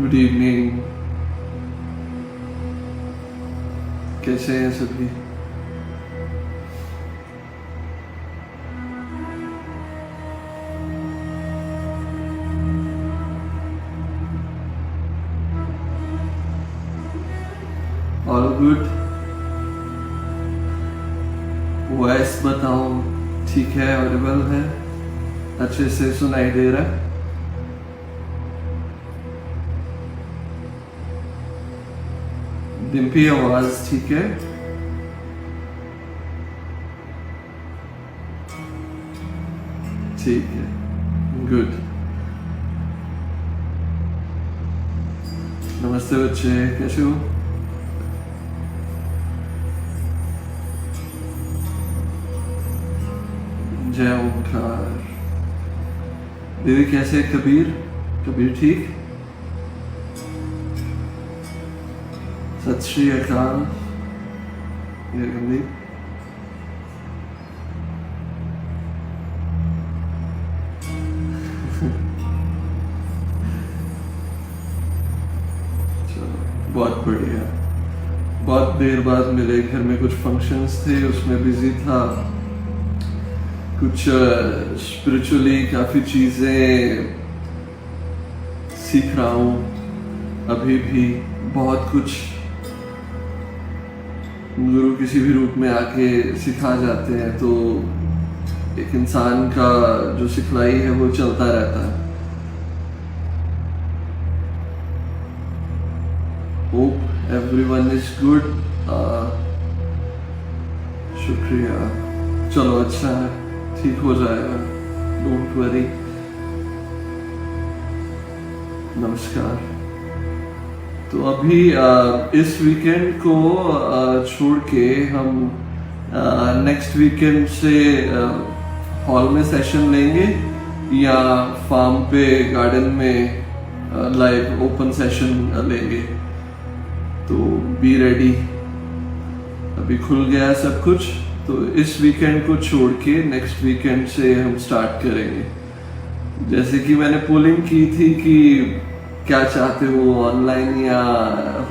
Good evening. कैसे हैं सभी? All good. वॉइस बताओ, ठीक है? ऑडिबल है? अच्छे से सुनाई दे रहा है? डिम्पी, आवाज ठीक है? ठीक है, गुड। नमस्ते बच्चे, कैसे हो? जय ओंकार। दीदी कैसे? कबीर, कबीर ठीक? सत श्री अकाल। बहुत बढ़िया। बहुत देर बाद मिले। घर में कुछ फंक्शंस थे, उसमें बिजी था। कुछ स्पिरिचुअली काफ़ी चीज़ें सीख रहा हूँ अभी भी। बहुत कुछ गुरु किसी भी रूप में आके सिखा जाते हैं, तो एक इंसान का जो सिखलाई है वो चलता रहता है। Hope everyone is good. शुक्रिया। चलो अच्छा है, ठीक हो जाएगा, डोंट वरी। नमस्कार। तो अभी इस वीकेंड को छोड़ के हम नेक्स्ट वीकेंड से हॉल में सेशन लेंगे या फार्म पे गार्डन में लाइव ओपन सेशन लेंगे। तो बी रेडी। अभी खुल गया सब कुछ, तो इस वीकेंड को छोड़ के नेक्स्ट वीकेंड से हम स्टार्ट करेंगे। जैसे कि मैंने पोलिंग की थी कि क्या चाहते हो, ऑनलाइन या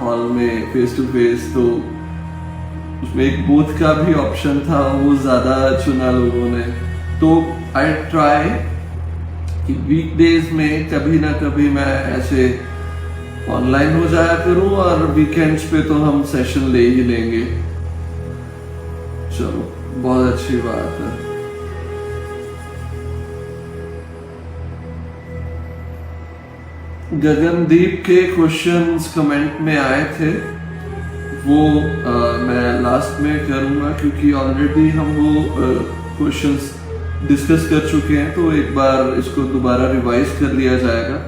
हॉल में फेस टू फेस, तो उसमें एक बोथ का भी ऑप्शन था, वो ज़्यादा चुना लोगों ने। तो आई ट्राई कि वीकडेज में कभी ना कभी मैं ऐसे ऑनलाइन हो जाया करूं और वीकेंड्स पे तो हम सेशन ले ही लेंगे। चलो, बहुत अच्छी बात है। गगनदीप के क्वेश्चंस कमेंट में आए थे, वो मैं लास्ट में करूंगा क्योंकि ऑलरेडी हम वो क्वेश्चंस डिस्कस कर चुके हैं, तो एक बार इसको दोबारा रिवाइज कर लिया जाएगा।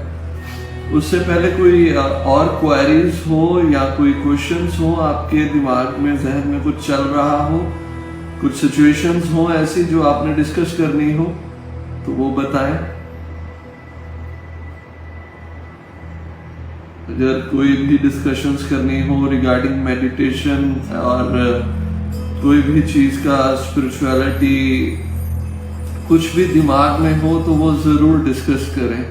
उससे पहले कोई और क्वेरीज हो या कोई क्वेश्चंस हो आपके दिमाग में, जहन में कुछ चल रहा हो, कुछ सिचुएशंस हो ऐसी जो आपने डिस्कस करनी हो, तो वो बताएं। अगर कोई भी डिस्कशंस करनी हो रिगार्डिंग मेडिटेशन और कोई भी चीज का, स्पिरिचुअलिटी, कुछ भी दिमाग में हो, तो वो जरूर डिस्कस करें,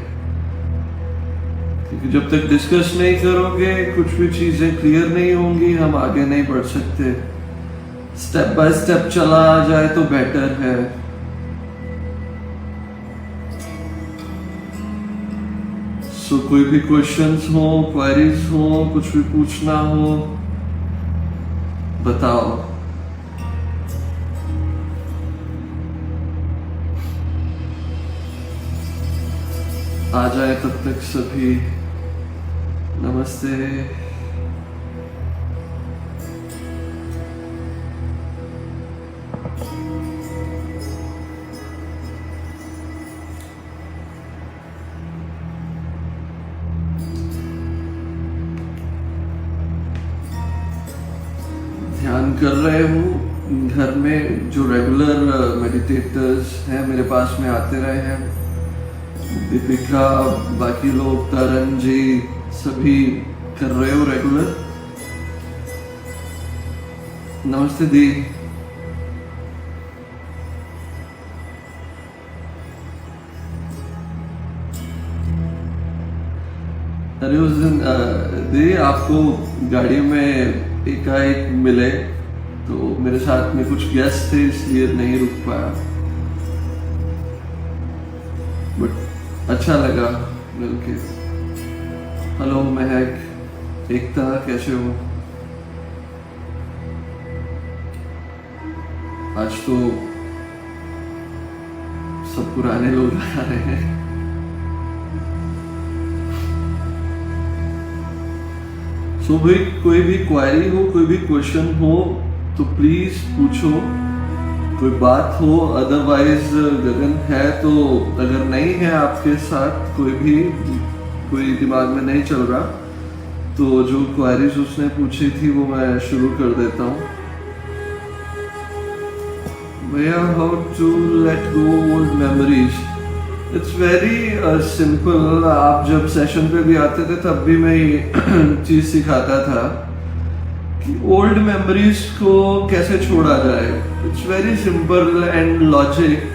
क्योंकि जब तक डिस्कस नहीं करोगे कुछ भी चीजें क्लियर नहीं होंगी, हम आगे नहीं बढ़ सकते। स्टेप बाय स्टेप चला जाए तो बेटर है। सो कोई भी क्वेश्चंस हो, क्वेरीज हो, कुछ भी पूछना हो, बताओ। आ जाए तब तक सभी। नमस्ते। ध्यान कर रहे हो घर में, जो रेगुलर मेडिटेटर्स हैं मेरे पास में आते रहे हैं, दीपिका, बाकी लोग, तरन जी, सभी कर रहे हो रेगुलर? नमस्ते दी। अरे उस दिन दी आपको गाड़ी में एकाएक मिले तो मेरे साथ में कुछ गेस्ट थे इसलिए नहीं रुक पाया, बट अच्छा लगा मिलके। हेलो महक, एकता, कैसे हो? आज तो सब पुराने लोग आ रहे हैं। सो भाई कोई भी क्वेरी हो, कोई भी क्वेश्चन हो तो प्लीज पूछो, कोई बात हो। अदरवाइज गगन है तो अगर नहीं है आपके साथ कोई दिमाग में नहीं चल रहा तो जो क्वेरीज उसने पूछी थी वो मैं शुरू कर देता हूँ। भैया, how to let go old memories? It's very simple. आप जब सेशन पे भी आते थे तब भी मैं ये चीज सिखाता था कि ओल्ड मेमोरीज को कैसे छोड़ा जाए। It's very simple and logic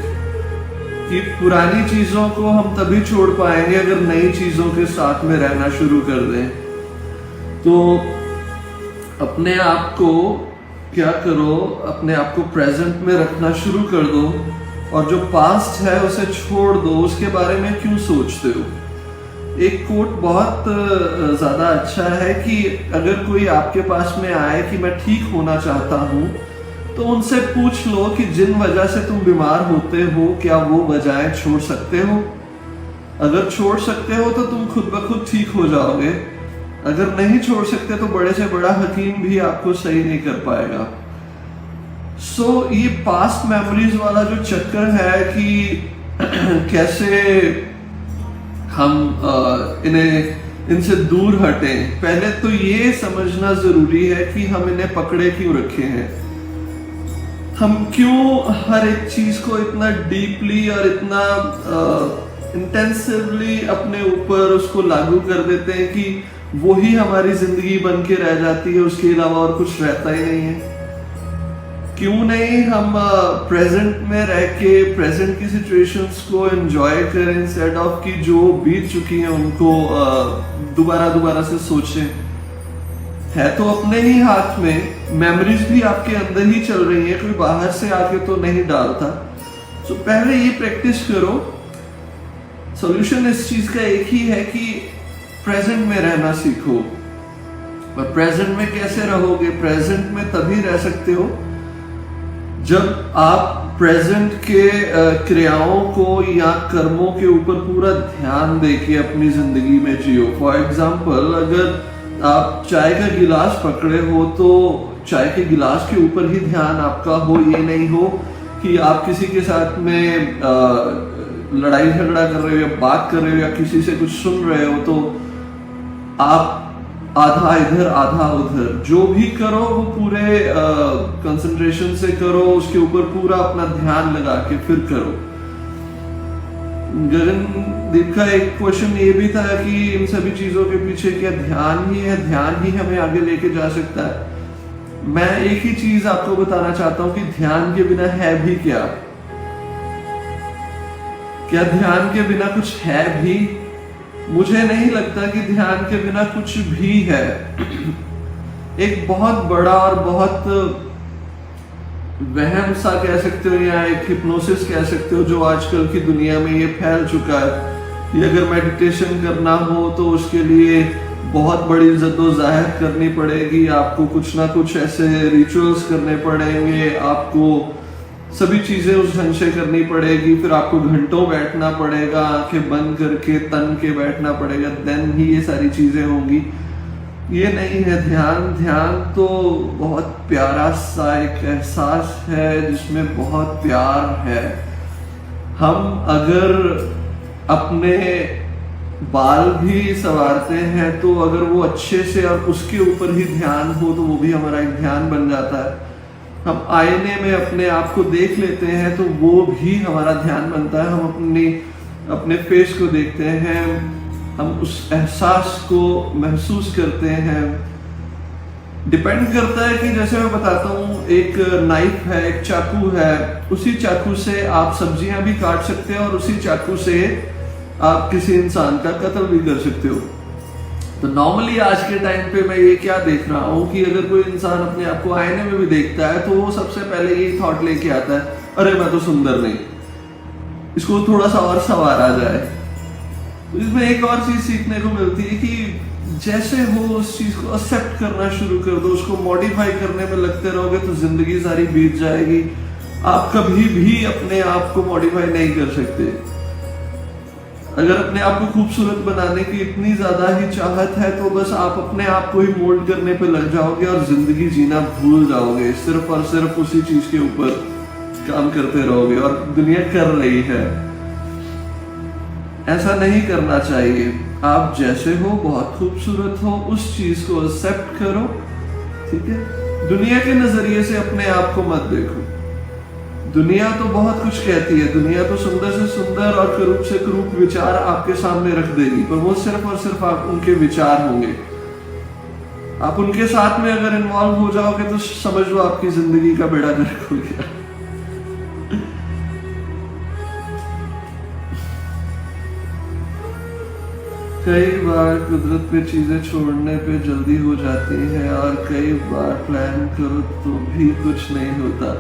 कि पुरानी चीजों को हम तभी छोड़ पाएंगे अगर नई चीजों के साथ में रहना शुरू कर दें। तो अपने आप को क्या करो, अपने आप को प्रेजेंट में रखना शुरू कर दो और जो पास्ट है उसे छोड़ दो। उसके बारे में क्यों सोचते हो? एक कोट बहुत ज्यादा अच्छा है कि अगर कोई आपके पास में आए कि मैं ठीक होना चाहता हूं तो उनसे पूछ लो कि जिन वजह से तुम बीमार होते हो क्या वो वजहें छोड़ सकते हो? अगर छोड़ सकते हो तो तुम खुद ब खुद ठीक हो जाओगे। अगर नहीं छोड़ सकते तो बड़े से बड़ा हकीम भी आपको सही नहीं कर पाएगा। सो ये पास्ट मेमोरीज वाला जो चक्कर है कि कैसे हम इनसे दूर हटें, पहले तो ये समझना जरूरी है कि हम इन्हें पकड़े क्यों रखे हैं। हम क्यों हर एक चीज को इतना डीपली और इतना इंटेंसिवली अपने ऊपर उसको लागू कर देते हैं कि वो ही हमारी जिंदगी बन के रह जाती है, उसके अलावा और कुछ रहता ही नहीं है। क्यों नहीं हम प्रेजेंट में रह के प्रेजेंट की सिचुएशंस को एंजॉय करें इंस्टेड ऑफ कि जो बीत चुकी हैं उनको दोबारा से सोचें। है तो अपने ही हाथ में, मेमोरीज भी आपके अंदर ही चल रही है, कोई बाहर से आके तो नहीं डालता। तो पहले ये प्रैक्टिस करो। सॉल्यूशन इस चीज का एक ही है कि प्रेजेंट में रहना सीखो। और प्रेजेंट में कैसे रहोगे? प्रेजेंट में तभी रह सकते हो जब आप प्रेजेंट के क्रियाओं को या कर्मों के ऊपर पूरा ध्यान देके अपनी जिंदगी में जियो। फॉर एग्जाम्पल, अगर आप चाय का गिलास पकड़े हो तो चाय के गिलास के ऊपर ही ध्यान आपका हो, ये नहीं हो कि आप किसी के साथ में लड़ाई झगड़ा कर रहे हो या बात कर रहे हो या किसी से कुछ सुन रहे हो तो आप आधा इधर आधा उधर। जो भी करो वो पूरे कंसंट्रेशन से करो, उसके ऊपर पूरा अपना ध्यान लगा के फिर करो। गगनदीप का एक क्वेश्चन ये भी था कि इन सभी चीजों के पीछे क्या ध्यान ही है? ध्यान ही हमें आगे लेके जा सकता है। मैं एक ही चीज आपको बताना चाहता हूं कि ध्यान के बिना है भी क्या? क्या ध्यान के बिना कुछ है भी? मुझे नहीं लगता कि ध्यान के बिना कुछ भी है। एक बहुत बड़ा और बहुत वहम सा कह सकते हो या एक हिप्नोसिस कह सकते हो जो आजकल की दुनिया में ये फैल चुका है कि अगर मेडिटेशन करना हो तो उसके लिए बहुत बड़ी जद्दोजहद करनी पड़ेगी, आपको कुछ ना कुछ ऐसे रिचुअल्स करने पड़ेंगे, आपको सभी चीजें उस ढंग से करनी पड़ेगी, फिर आपको घंटों बैठना पड़ेगा, आंखें बंद करके तन के बैठना पड़ेगा, देन ही ये सारी चीजें होंगी। ये नहीं है ध्यान। ध्यान तो बहुत प्यारा सा एक एहसास है जिसमें बहुत प्यार है। हम अगर अपने बाल भी संवारते हैं तो अगर वो अच्छे से और उसके ऊपर ही ध्यान हो तो वो भी हमारा एक ध्यान बन जाता है। हम आईने में अपने आप को देख लेते हैं तो वो भी हमारा ध्यान बनता है। हम अपने फेस को देखते हैं, हम उस एहसास को महसूस करते हैं। डिपेंड करता है कि जैसे मैं बताता हूँ, एक नाइफ है, एक चाकू है, उसी चाकू से आप सब्जियां भी काट सकते हैं और उसी चाकू से आप किसी इंसान का कत्ल भी कर सकते हो। तो नॉर्मली आज के टाइम पे मैं ये क्या देख रहा हूँ कि अगर कोई इंसान अपने आप को आईने में भी देखता है तो वो सबसे पहले यही थॉट लेके आता है, अरे मैं तो सुंदर नहीं, इसको थोड़ा सा और संवारा जाए। तो इसमें एक और चीज सीखने को मिलती है कि जैसे हो उस चीज को एक्सेप्ट करना शुरू कर दो, उसको मॉडिफाई करने में लगते रहोगे तो जिंदगी सारी बीत जाएगी। आप कभी भी अपने आप को मॉडिफाई नहीं कर सकते। अगर अपने आप को खूबसूरत बनाने की इतनी ज्यादा ही चाहत है तो बस आप अपने आप को ही मोल्ड करने पे लग जाओगे और जिंदगी जीना भूल जाओगे, सिर्फ और सिर्फ उसी चीज के ऊपर काम करते रहोगे। और दुनिया कर रही है, ऐसा नहीं करना चाहिए। आप जैसे हो, बहुत खूबसूरत हो, उस चीज को एक्सेप्ट करो, ठीक है। दुनिया के नजरिए से अपने आप को मत देखो। दुनिया तो बहुत कुछ कहती है, दुनिया तो सुंदर से सुंदर और करूप से करूप विचार आपके सामने रख देगी, पर वो सिर्फ और सिर्फ आप उनके विचार होंगे। आप उनके साथ में अगर इन्वॉल्व हो जाओगे तो समझ लो आपकी जिंदगी का बेड़ा गर्क हो गया। कई बार कुदरत पे चीजें छोड़ने पे जल्दी हो जाती है और कई बार प्लान करो तो भी कुछ नहीं होता।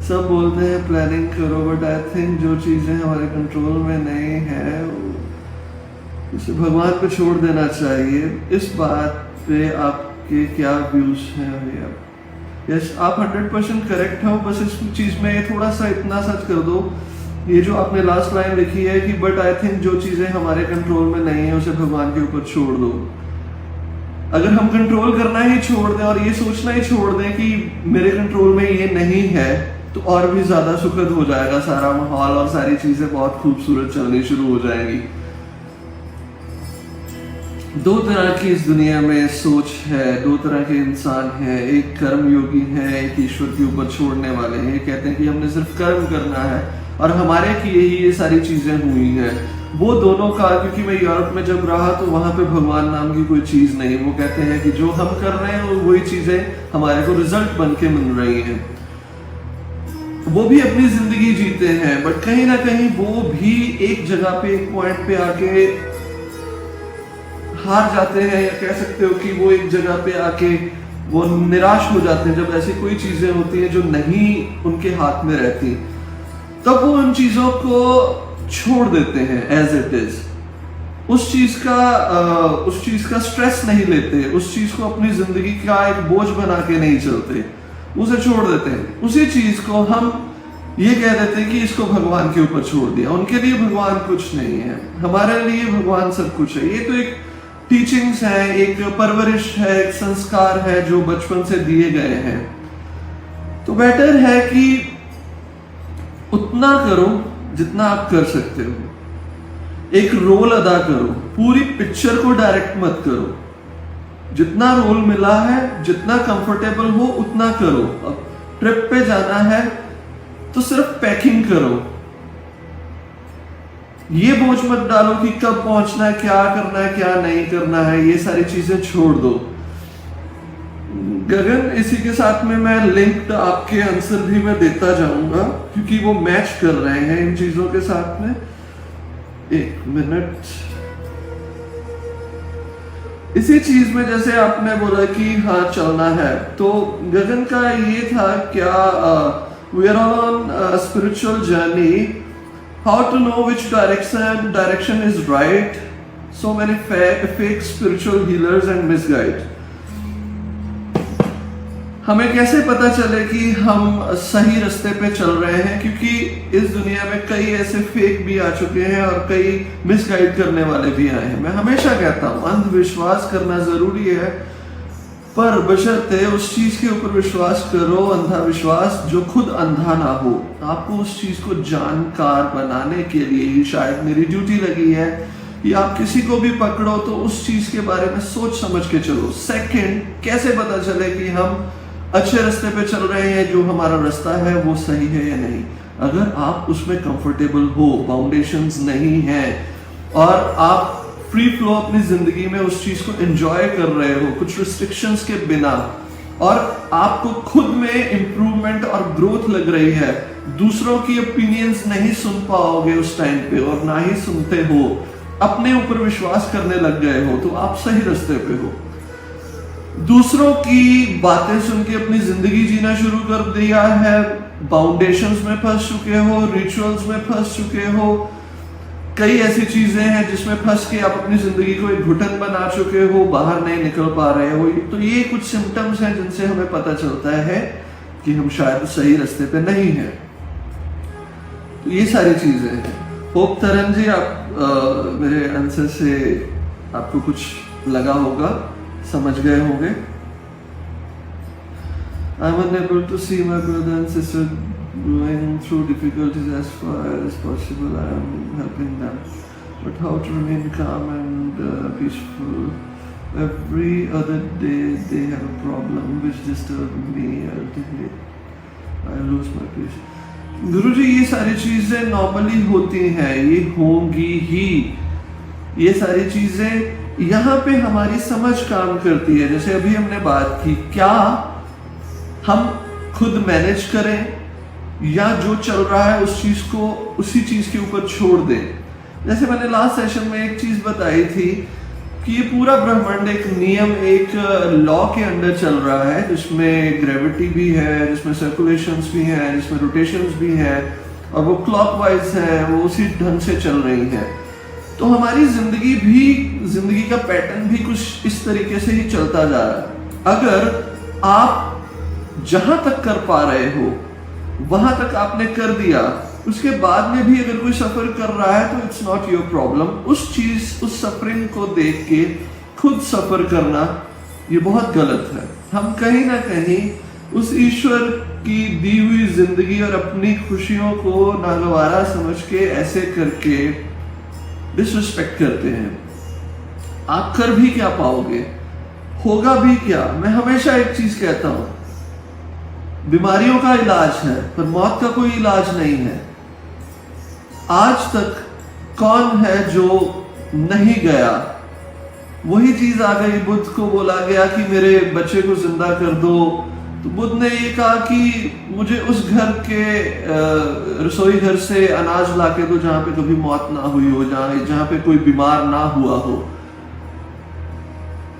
सब बोलते हैं प्लानिंग करो, बट आई थिंक जो चीजें हमारे कंट्रोल में नहीं है उसे भगवान पे छोड़ देना चाहिए। इस बात पे आपके क्या व्यूज हैं भैया? यस, आप 100% करेक्ट हो। बस इस चीज में थोड़ा सा इतना सच कर दो, ये जो आपने लास्ट लाइन लिखी है कि बट आई थिंक जो चीजें हमारे कंट्रोल में नहीं है उसे भगवान के ऊपर छोड़ दो। अगर हम कंट्रोल करना ही छोड़ दें और ये सोचना ही छोड़ दें कि मेरे कंट्रोल में ये नहीं है, तो और भी ज्यादा सुखद हो जाएगा सारा माहौल और सारी चीजें बहुत खूबसूरत चलनी शुरू हो जाएंगी। दो तरह की इस दुनिया में सोच है, दो तरह के इंसान हैं। एक कर्म योगी है, एक ईश्वर के ऊपर छोड़ने वाले हैं। कहते हैं कि हमने सिर्फ कर्म करना है और हमारे किए ही ये सारी चीजें हुई हैं। वो दोनों का, क्योंकि मैं यूरोप में जब रहा तो वहां पे भगवान नाम की कोई चीज नहीं। वो कहते हैं कि जो हम कर रहे हैं वही चीजें हमारे को रिजल्ट बन के मिल रही हैं। वो भी अपनी जिंदगी जीते हैं, बट कहीं ना कहीं वो भी एक जगह पे, एक पॉइंट पे आके हार जाते हैं, या कह सकते हो कि वो एक जगह पे आके वो निराश हो जाते हैं जब ऐसी कोई चीजें होती हैं जो नहीं उनके हाथ में रहती। तब वो उन चीजों को छोड़ देते हैं एज इट इज। उस चीज का स्ट्रेस नहीं लेते, उस चीज को अपनी जिंदगी का एक बोझ बना के नहीं चलते, उसे छोड़ देते हैं। उसी चीज को हम ये कह देते हैं कि इसको भगवान के ऊपर छोड़ दिया। उनके लिए भगवान कुछ नहीं है, हमारे लिए भगवान सब कुछ है। ये तो एक टीचिंग्स है, एक परवरिश है, एक संस्कार है जो बचपन से दिए गए हैं। तो बेटर है कि उतना करो जितना आप कर सकते हो। एक रोल अदा करो, पूरी पिक्चर को डायरेक्ट मत करो। जितना रोल मिला है, जितना कंफर्टेबल हो उतना करो। अब ट्रिप पे जाना है तो सिर्फ पैकिंग करो, ये बोझ मत डालो कि कब पहुंचना है, क्या करना है, क्या नहीं करना है। ये सारी चीजें छोड़ दो। गगन, इसी के साथ में मैं लिंक्ड आपके आंसर भी मैं देता जाऊंगा क्योंकि वो मैच कर रहे हैं इन चीजों के साथ में। एक मिनट। इसी चीज में जैसे आपने बोला कि हाँ चलना है, तो गगन का ये था क्या, we are on spiritual journey, how to know which direction is right, so many fake spiritual healers and misguide. हमें कैसे पता चले कि हम सही रास्ते पे चल रहे हैं, क्योंकि इस दुनिया में कई ऐसे फेक भी आ चुके हैं और कई मिसगाइड करने वाले भी आए हैं। मैं हमेशा कहता हूं अंधविश्वास करना जरूरी है, पर बशर्ते उस चीज के ऊपर विश्वास करो, अंधाविश्वास जो खुद अंधा ना हो। आपको उस चीज को जानकार बनाने के लिए ही शायद मेरी ड्यूटी लगी है कि आप किसी को भी पकड़ो तो उस चीज के बारे में सोच समझ के चलो। सेकंड, कैसे पता चले कि हम अच्छे रास्ते पे चल रहे हैं, जो हमारा रास्ता है वो सही है या नहीं। अगर आप उसमें कंफर्टेबल हो, बाउंडेशंस नहीं है और आप फ्री फ्लो अपनी जिंदगी में उस चीज को एंजॉय कर रहे हो कुछ रिस्ट्रिक्शंस के बिना, और आपको खुद में इंप्रूवमेंट और ग्रोथ लग रही है, दूसरों की ओपिनियंस नहीं सुन पाओगे उस टाइम पे और ना ही सुनते हो, अपने ऊपर विश्वास करने लग गए हो तो आप सही रास्ते पे हो। दूसरों की बातें सुन के अपनी जिंदगी जीना शुरू कर दिया है, बाउंडेशंस में फंस चुके हो, रिचुअल्स में फंस चुके हो, कई ऐसी चीजें हैं जिसमें फंस के आप अपनी जिंदगी को एक घुटन बना चुके हो, बाहर नहीं निकल पा रहे हो। तो ये कुछ सिम्टम्स हैं जिनसे हमें पता चलता है कि हम शायद सही रास्ते पे नहीं हैं। तो ये सारी चीजें हैं। होप तरन जी आप मेरे आंसर से आपको कुछ लगा होगा, समझ गए होंगे। I'm unable to see my brother and sister going through difficulties. As far as possible, I am helping them. But how to remain calm and peaceful? Every other day they have a problem which disturbs me ultimately. I lose my peace. गुरुजी ये सारी चीजें normally होती हैं, ये होंगी ही। ये सारी चीजें यहाँ पे हमारी समझ काम करती है। जैसे अभी हमने बात की, क्या हम खुद मैनेज करें या जो चल रहा है उस चीज को उसी चीज के ऊपर छोड़ दें। जैसे मैंने लास्ट सेशन में एक चीज बताई थी कि ये पूरा ब्रह्मांड एक नियम, एक लॉ के अंडर चल रहा है, जिसमें ग्रेविटी भी है, जिसमें सर्कुलेशंस भी हैं, जिसमें रोटेशंस भी हैं, और वो क्लॉकवाइज है, वो उसी ढंग से चल रही है। तो हमारी जिंदगी का पैटर्न भी कुछ इस तरीके से ही चलता जा रहा है। अगर आप जहां तक कर पा रहे हो वहां तक आपने कर दिया, उसके बाद में भी अगर कोई सफर कर रहा है तो इट्स नॉट योर प्रॉब्लम। उस सफरिंग को देख के खुद सफर करना ये बहुत गलत है। हम कहीं ना कहीं उस ईश्वर की दी हुई जिंदगी और अपनी खुशियों को नागवारा समझ के ऐसे करके डिसरिस्पेक्ट करते हैं। आप कर भी क्या पाओगे, होगा भी क्या। मैं हमेशा एक चीज कहता हूं, बीमारियों का इलाज है पर मौत का कोई इलाज नहीं है। आज तक कौन है जो नहीं गया? वही चीज आ गई, बुद्ध को बोला गया कि मेरे बच्चे को जिंदा कर दो, तो बुद्ध ने ये कहा कि मुझे उस घर के रसोई घर से अनाज लाके दो जहां पे कभी मौत ना हुई हो, जहां पे कोई बीमार ना हुआ हो।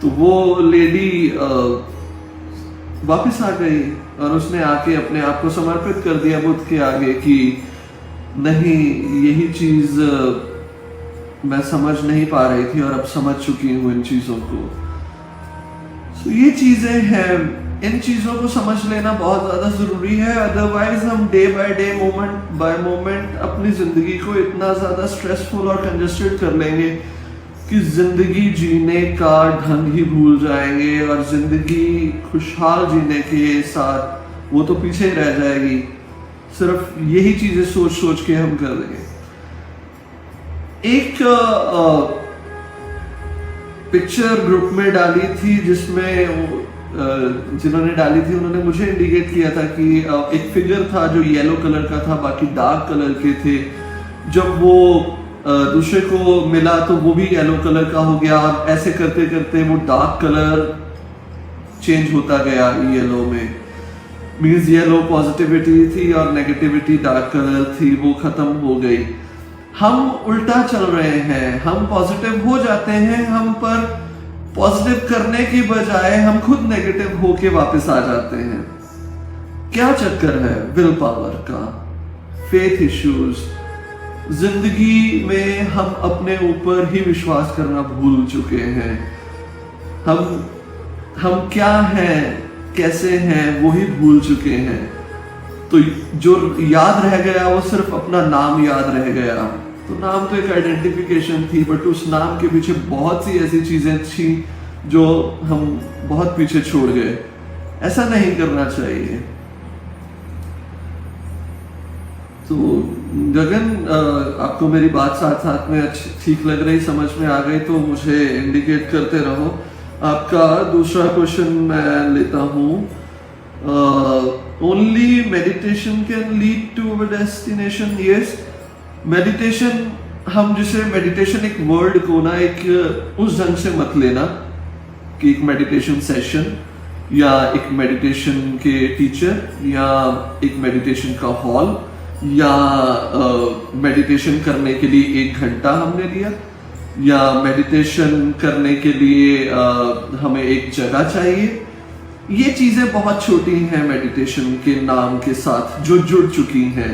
तो वो लेडी वापस आ गई और उसने आके अपने आप को समर्पित कर दिया बुद्ध के आगे कि नहीं, यही चीज मैं समझ नहीं पा रही थी और अब समझ चुकी हूं इन चीजों को। तो ये चीजें हैं, इन चीजों को समझ लेना बहुत ज्यादा जरूरी है। अदरवाइज हम day by day, moment bye moment अपनी जिंदगी को इतना ज्यादा स्ट्रेसफुल और कंजेस्टेड कर लेंगे कि जिंदगी जीने का ढंग ही भूल जाएंगे और जिंदगी खुशहाल जीने के साथ वो तो पीछे ही रह जाएगी। सिर्फ यही चीजें सोच सोच के हम कर देंगे। एक पिक्चर ग्रुप में डाली थी जिसमें जिन्होंने डाली थी उन्होंने मुझे इंडिकेट किया था कि एक फिगर था जो येलो कलर का था, बाकी डार्क कलर के थे। जब वो दूसरे को मिला तो वो भी येलो कलर का हो गया और ऐसे करते करते वो डार्क कलर चेंज होता गया येलो में। मीन्स येलो पॉजिटिविटी थी और नेगेटिविटी डार्क कलर थी, वो खत्म हो गई। हम उल्टा चल रहे हैं, हम पॉजिटिव हो जाते हैं, हम पर पॉजिटिव करने की बजाय हम खुद नेगेटिव होके वापस आ जाते हैं। क्या चक्कर है विल पावर का, फेथ इश्यूज। जिंदगी में हम अपने ऊपर ही विश्वास करना भूल चुके हैं। हम क्या हैं, कैसे हैं, वो ही भूल चुके हैं। तो जो याद रह गया वो सिर्फ अपना नाम याद रह गया। तो नाम तो एक आइडेंटिफिकेशन थी, बट उस नाम के पीछे बहुत सी ऐसी चीजें थी जो हम बहुत पीछे छोड़ गए। ऐसा नहीं करना चाहिए। तो गगन, आपको मेरी बात साथ साथ में अच्छी ठीक लग रही, समझ में आ गई तो मुझे इंडिकेट करते रहो। आपका दूसरा क्वेश्चन मैं लेता हूं। Only meditation can lead to our destination. Yes, meditation, हम जिसे मेडिटेशन एक वर्ड को ना एक उस ढंग से मत लेना कि एक मेडिटेशन सेशन या एक मेडिटेशन के टीचर या एक मेडिटेशन का हॉल या मेडिटेशन करने के लिए 1 घंटा हमने लिया। या मेडिटेशन करने के लिए हमें एक जगह चाहिए। ये चीजें बहुत छोटी हैं मेडिटेशन के नाम के साथ जो जुड़ चुकी हैं।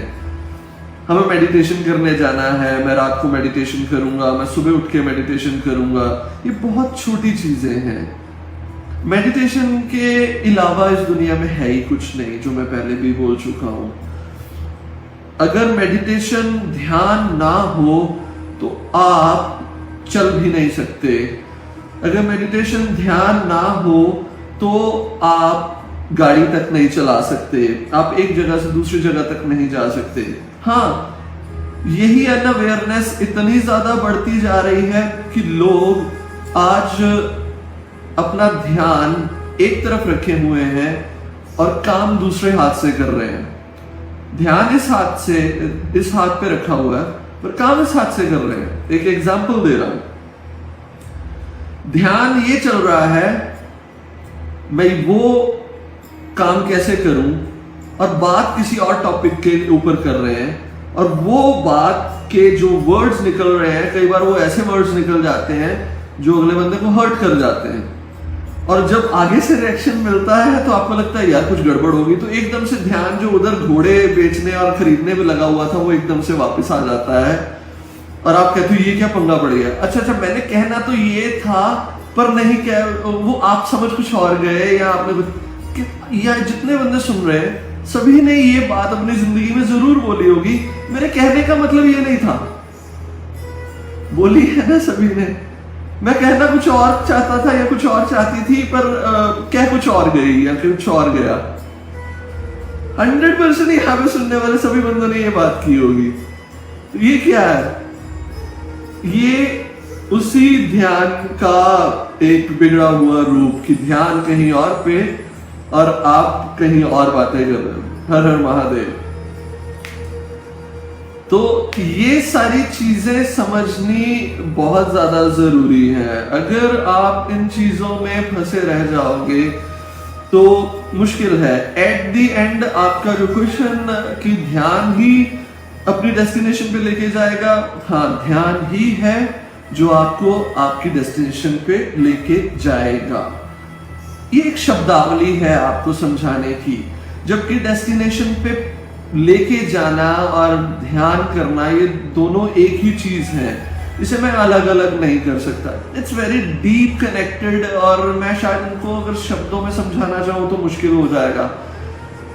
हमें मेडिटेशन करने जाना है, मैं रात को मेडिटेशन करूंगा, मैं सुबह उठ के मेडिटेशन करूंगा, ये बहुत छोटी चीजें हैं। मेडिटेशन के अलावा इस दुनिया में है ही कुछ नहीं, जो मैं पहले भी बोल चुका हूं। अगर मेडिटेशन ध्यान ना हो तो आप चल भी नहीं सकते। अगर मेडिटेशन ध्यान ना हो तो आप गाड़ी तक नहीं चला सकते, आप एक जगह से दूसरी जगह तक नहीं जा सकते। हाँ, यही अनअवेयरनेस इतनी ज्यादा बढ़ती जा रही है कि लोग आज अपना ध्यान एक तरफ रखे हुए हैं और काम दूसरे हाथ से कर रहे हैं। ध्यान इस हाथ पे रखा हुआ है पर काम इस हाथ से कर रहे हैं। एक एग्जांपल दे रहा हूं। ध्यान ये चल रहा है मैं वो काम कैसे करूं, और बात किसी और टॉपिक के ऊपर कर रहे हैं, और वो बात के जो वर्ड्स निकल रहे हैं, कई बार वो ऐसे वर्ड्स निकल जाते हैं जो अगले बंदे को हर्ट कर जाते हैं। और जब आगे से रिएक्शन मिलता है तो आपको लगता है यार कुछ गड़बड़ होगी, तो एकदम से ध्यान जो उधर घोड़े बेचने और खरीदने में लगा हुआ था वो एकदम से वापस आ जाता है और आप कहते हो ये क्या पंगा पड़ गया। अच्छा, मैंने कहना तो ये था पर नहीं क्या, वो आप समझ कुछ और गए, या आपने कुछ, या जितने बंदे सुन रहे हैं सभी ने ये बात अपनी जिंदगी में जरूर बोली होगी, मेरे कहने का मतलब ये नहीं था। बोली है ना सभी ने, मैं कहना कुछ और चाहता था या कुछ और चाहती थी, पर कह कुछ और गई या कुछ और गया। 100% यहाँ पे सुनने वाले सभी बंदों ने ये बात की होगी। तो ये क्या है? ये उसी ध्यान का एक बिगड़ा हुआ रूप कि ध्यान कहीं और पे और आप कहीं और बातें कर रहे हो। हर हर महादेव। तो ये सारी चीजें समझनी बहुत ज्यादा जरूरी है। अगर आप इन चीजों में फंसे रह जाओगे तो मुश्किल है। एट द एंड आपका जो क्वेश्चन कि ध्यान ही अपनी डेस्टिनेशन पे लेके जाएगा, हाँ, ध्यान ही है जो आपको आपकी डेस्टिनेशन पे लेके जाएगा। ये एक शब्दावली है आपको समझाने की, जबकि डेस्टिनेशन पे लेके जाना और ध्यान करना ये दोनों एक ही चीज है। इसे मैं अलग अलग नहीं कर सकता। इट्स वेरी डीप कनेक्टेड, और मैं शायद इनको अगर शब्दों में समझाना चाहूँ तो मुश्किल हो जाएगा।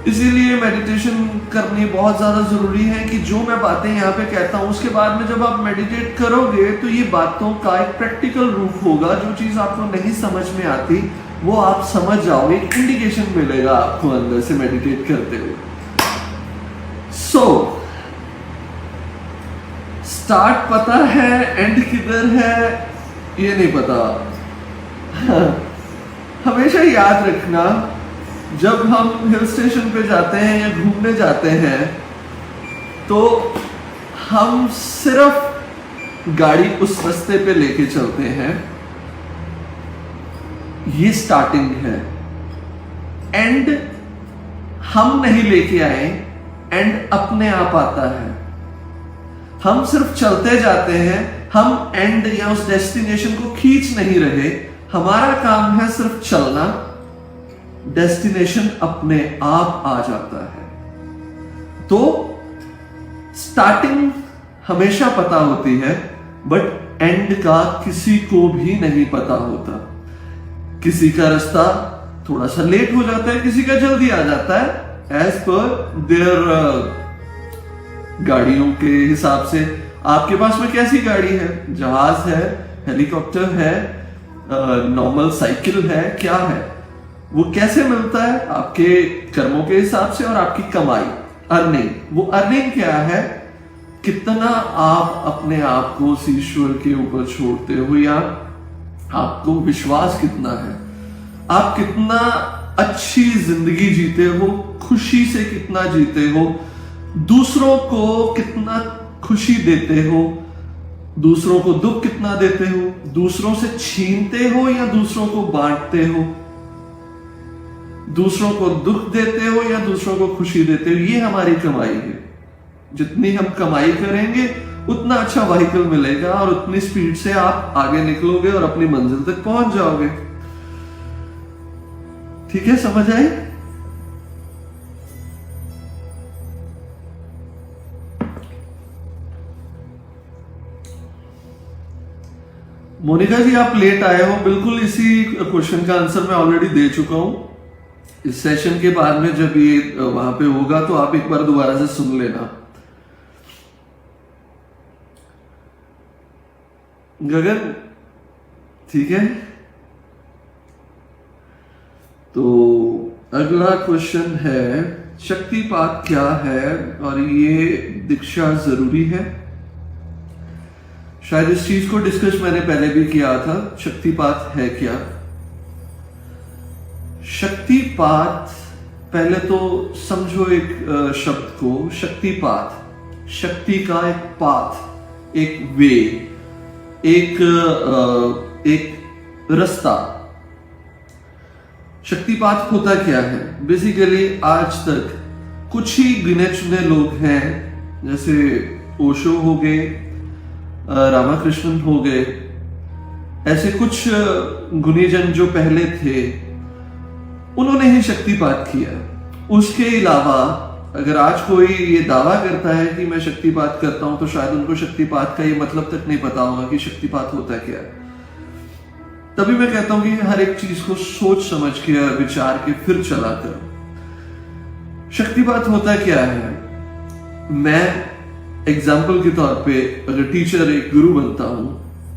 इसीलिए मेडिटेशन करनी बहुत ज्यादा जरूरी है कि जो मैं बातें यहाँ पे कहता हूँ उसके बाद में जब आप मेडिटेट करोगे तो ये बातों का एक प्रैक्टिकल रूप होगा। जो चीज आपको नहीं समझ में आती वो आप समझ जाओगे, एक इंडिकेशन मिलेगा आपको अंदर से मेडिटेट करते हुए। स्टार्ट पता है, एंड किधर है ये नहीं पता। हमेशा याद रखना, जब हम हिल स्टेशन पे जाते हैं या घूमने जाते हैं तो हम सिर्फ गाड़ी उस रास्ते पे लेके चलते हैं, ये स्टार्टिंग है। एंड हम नहीं लेके आए, एंड अपने आप आता है। हम सिर्फ चलते जाते हैं, हम एंड या उस डेस्टिनेशन को खींच नहीं रहे। हमारा काम है सिर्फ चलना, डेस्टिनेशन अपने आप आ जाता है। तो स्टार्टिंग हमेशा पता होती है, बट एंड का किसी को भी नहीं पता होता। किसी का रास्ता थोड़ा सा लेट हो जाता है, किसी का जल्दी आ जाता है, एज पर देयर गाड़ियों के हिसाब से। आपके पास में कैसी गाड़ी है? जहाज है, हेलीकॉप्टर है, नॉर्मल साइकिल है, क्या है? वो कैसे मिलता है? आपके कर्मों के हिसाब से और आपकी कमाई, अर्निंग। वो अर्निंग क्या है? कितना आप अपने आप को उस ईश्वर के ऊपर छोड़ते हो, या आपको विश्वास कितना है, आप कितना अच्छी जिंदगी जीते हो, खुशी से कितना जीते हो, दूसरों को कितना खुशी देते हो, दूसरों को दुख कितना देते हो, दूसरों से छीनते हो या दूसरों को बांटते हो, दूसरों को दुख देते हो या दूसरों को खुशी देते हो। ये हमारी कमाई है। जितनी हम कमाई करेंगे उतना अच्छा व्हीकल मिलेगा और उतनी स्पीड से आप आगे निकलोगे और अपनी मंजिल तक पहुंच जाओगे। ठीक है, समझ आई? मोनिका जी, आप लेट आए हो। बिल्कुल इसी क्वेश्चन का आंसर मैं ऑलरेडी दे चुका हूं। इस सेशन के बाद में जब ये वहां पे होगा तो आप एक बार दोबारा से सुन लेना। गगन, ठीक है। तो अगला क्वेश्चन है, शक्तिपात क्या है और ये दीक्षा जरूरी है? शायद इस चीज को डिस्कस मैंने पहले भी किया था। शक्तिपात है क्या? शक्तिपात, पहले तो समझो एक शब्द को, शक्तिपात, शक्ति का एक पाथ, एक वे, एक रास्ता। शक्तिपात होता क्या है? बेसिकली आज तक कुछ ही गिने चुने लोग हैं, जैसे ओशो हो गए, रामाकृष्णन हो गए, ऐसे कुछ गुणीजन जो पहले थे, उन्होंने ही शक्तिपात किया। उसके अलावा अगर आज कोई ये दावा करता है कि मैं शक्तिपात करता हूं, तो शायद उनको शक्तिपात का ये मतलब तक नहीं पता होगा कि शक्तिपात होता क्या है। तभी मैं कहता हूं कि हर एक चीज को सोच समझ के, विचार के फिर चला करो। शक्तिपात होता क्या है? मैं एग्जाम्पल के तौर पे अगर टीचर, एक गुरु बनता हूं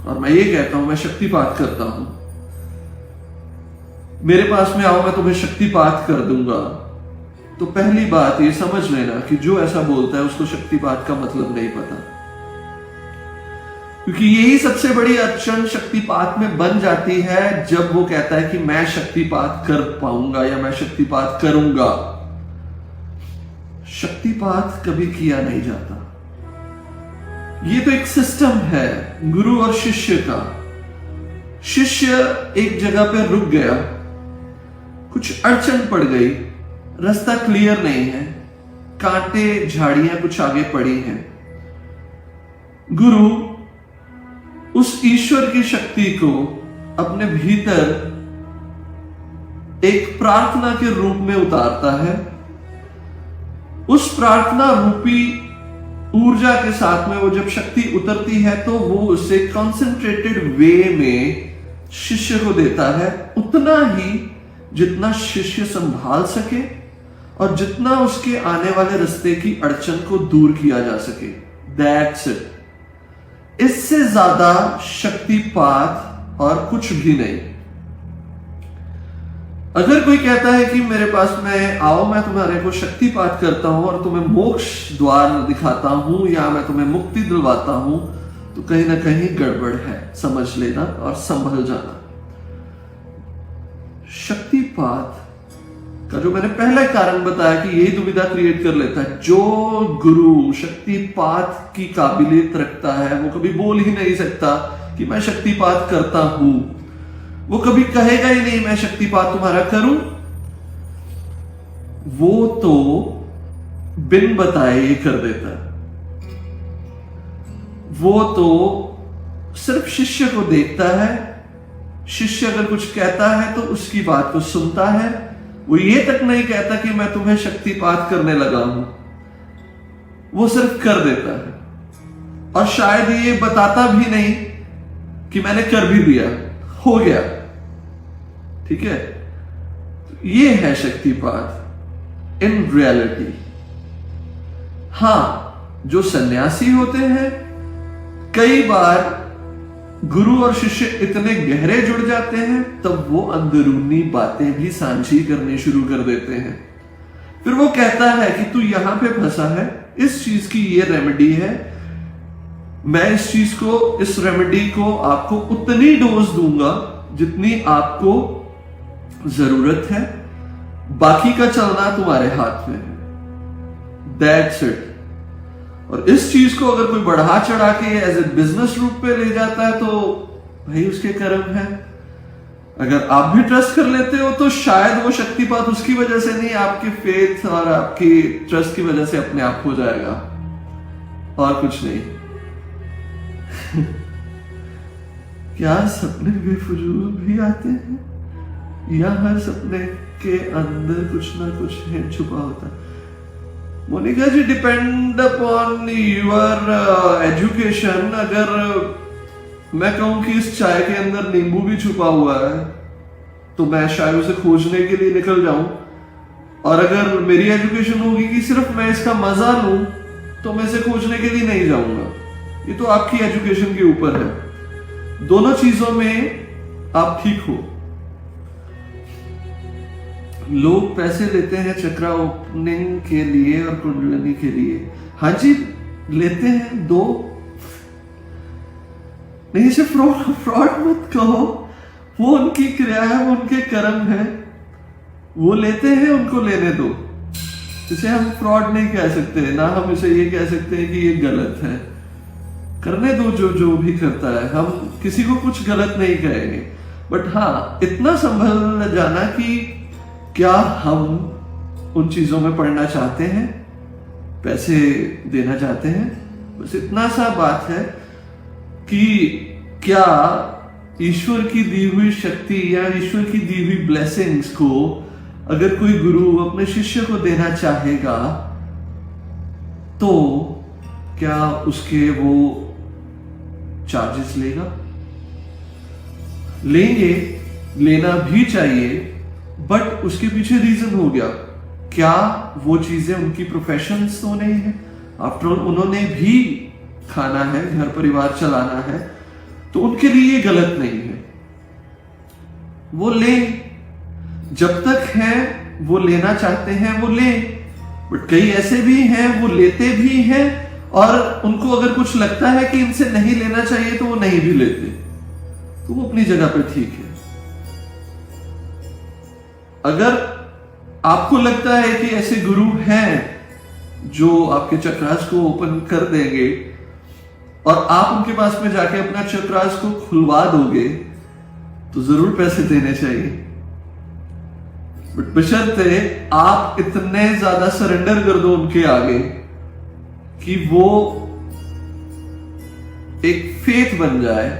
और मैं ये कहता हूं मैं शक्तिपात करता हूं, मेरे पास में आओ, मैं तुम्हें शक्तिपात कर दूंगा, तो पहली बात ये समझ लेना कि जो ऐसा बोलता है उसको शक्तिपात का मतलब नहीं पता। क्योंकि यही सबसे बड़ी अड़चन शक्तिपात में बन जाती है, जब वो कहता है कि मैं शक्तिपात कर पाऊंगा या मैं शक्तिपात करूंगा। शक्तिपात कभी किया नहीं जाता। ये तो एक सिस्टम है गुरु और शिष्य का। शिष्य एक जगह पे रुक गया, कुछ अड़चन पड़ गई, रास्ता क्लियर नहीं है, कांटे झाड़ियां कुछ आगे पड़ी हैं। गुरु उस ईश्वर की शक्ति को अपने भीतर एक प्रार्थना के रूप में उतारता है। उस प्रार्थना रूपी ऊर्जा के साथ में वो जब शक्ति उतरती है तो वो उसे कंसंट्रेटेड वे में शिष्य को देता है, उतना ही जितना शिष्य संभाल सके और जितना उसके आने वाले रास्ते की अड़चन को दूर किया जा सके। That's it. इससे ज्यादा शक्तिपात और कुछ भी नहीं। अगर कोई कहता है कि मेरे पास में आओ, मैं तुम्हारे को शक्तिपात करता हूं और तुम्हें मोक्ष द्वार दिखाता हूं या मैं तुम्हें मुक्ति दिलवाता हूं, तो कहीं ना कहीं गड़बड़ है, समझ लेना और संभल जाना। शक्तिपात का जो मैंने पहले कारण बताया कि यही दुविधा क्रिएट कर लेता है। जो गुरु शक्तिपात की काबिलियत रखता है वो कभी बोल ही नहीं सकता कि मैं शक्तिपात करता हूं। वो कभी कहेगा ही नहीं मैं शक्तिपात तुम्हारा करूं। वो तो बिन बताए ही कर देता है। वो तो सिर्फ शिष्य को देखता है, शिष्य अगर कुछ कहता है तो उसकी बात को सुनता है। वो ये तक नहीं कहता कि मैं तुम्हें शक्तिपात करने लगा हूं, वो सिर्फ कर देता है। और शायद ये बताता भी नहीं कि मैंने कर भी दिया, हो गया। ठीक है, ये है शक्तिपात इन रियलिटी। हां, जो सन्यासी होते हैं, कई बार गुरु और शिष्य इतने गहरे जुड़ जाते हैं तब वो अंदरूनी बातें भी साझी करनी शुरू कर देते हैं। फिर वो कहता है कि तू यहां पे फंसा है, इस चीज की ये रेमेडी है, मैं इस चीज को, इस रेमेडी को आपको उतनी डोज दूंगा जितनी आपको जरूरत है, बाकी का चलना तुम्हारे हाथ में है। That's it. और इस चीज को अगर कोई बढ़ा चढ़ा के एज ए बिजनेस रूप पे ले जाता है तो भाई उसके कर्म है। अगर आप भी ट्रस्ट कर लेते हो तो शायद वो शक्तिपात उसकी वजह से नहीं, आपके फेथ और आपकी ट्रस्ट की वजह से अपने आप हो जाएगा, और कुछ नहीं। क्या सपने बेफजूल भी आते हैं, या हर सपने के अंदर कुछ ना कुछ है छुपा होता है? मोनिका जी, डिपेंड अपॉन यूर एजुकेशन। अगर मैं कहूं कि इस चाय के अंदर नींबू भी छुपा हुआ है तो मैं शायद उसे खोजने के लिए निकल जाऊं, और अगर मेरी एजुकेशन होगी कि सिर्फ मैं इसका मजा लूं तो मैं इसे खोजने के लिए नहीं जाऊंगा। ये तो आपकी एजुकेशन के ऊपर है। दोनों चीजों में आप ठीक हो। लोग पैसे लेते हैं चक्रा ओपनिंग के लिए और कुंडलिनी के लिए। हाँ जी, लेते हैं। दो नहीं, इसे फ्रॉड मत कहो। वो उनकी क्रिया है, वो उनके कर्म है, वो लेते हैं, उनको लेने दो। इसे हम फ्रॉड नहीं कह सकते, ना हम इसे ये कह सकते हैं कि ये गलत है। करने दो जो भी करता है, हम किसी को कुछ गलत नहीं कहेंगे। बट हाँ, इतना संभल जाना कि क्या हम उन चीजों में पढ़ना चाहते हैं, पैसे देना चाहते हैं। बस इतना सा बात है कि क्या ईश्वर की दी हुई शक्ति या ईश्वर की दी हुई ब्लेसिंग्स को अगर कोई गुरु अपने शिष्य को देना चाहेगा तो क्या उसके वो चार्जेस लेगा? लेंगे, लेना भी चाहिए, बट उसके पीछे रीजन हो गया। क्या वो चीजें उनकी प्रोफेशंस तो नहीं है? आफ्टर ऑल उन्होंने भी खाना है, घर परिवार चलाना है, तो उनके लिए ये गलत नहीं है। वो ले, जब तक है वो लेना चाहते हैं वो ले। बट कई ऐसे भी हैं वो लेते भी हैं, और उनको अगर कुछ लगता है कि इनसे नहीं लेना चाहिए तो वो नहीं भी लेते, तो वो अपनी जगह पे ठीक है। अगर आपको लगता है कि ऐसे गुरु हैं जो आपके चक्रास को ओपन कर देंगे और आप उनके पास में जाके अपना चक्रास को खुलवा दोगे, तो जरूर पैसे देने चाहिए। बट बशर्ते आप इतने ज्यादा सरेंडर कर दो उनके आगे कि वो एक फेथ बन जाए,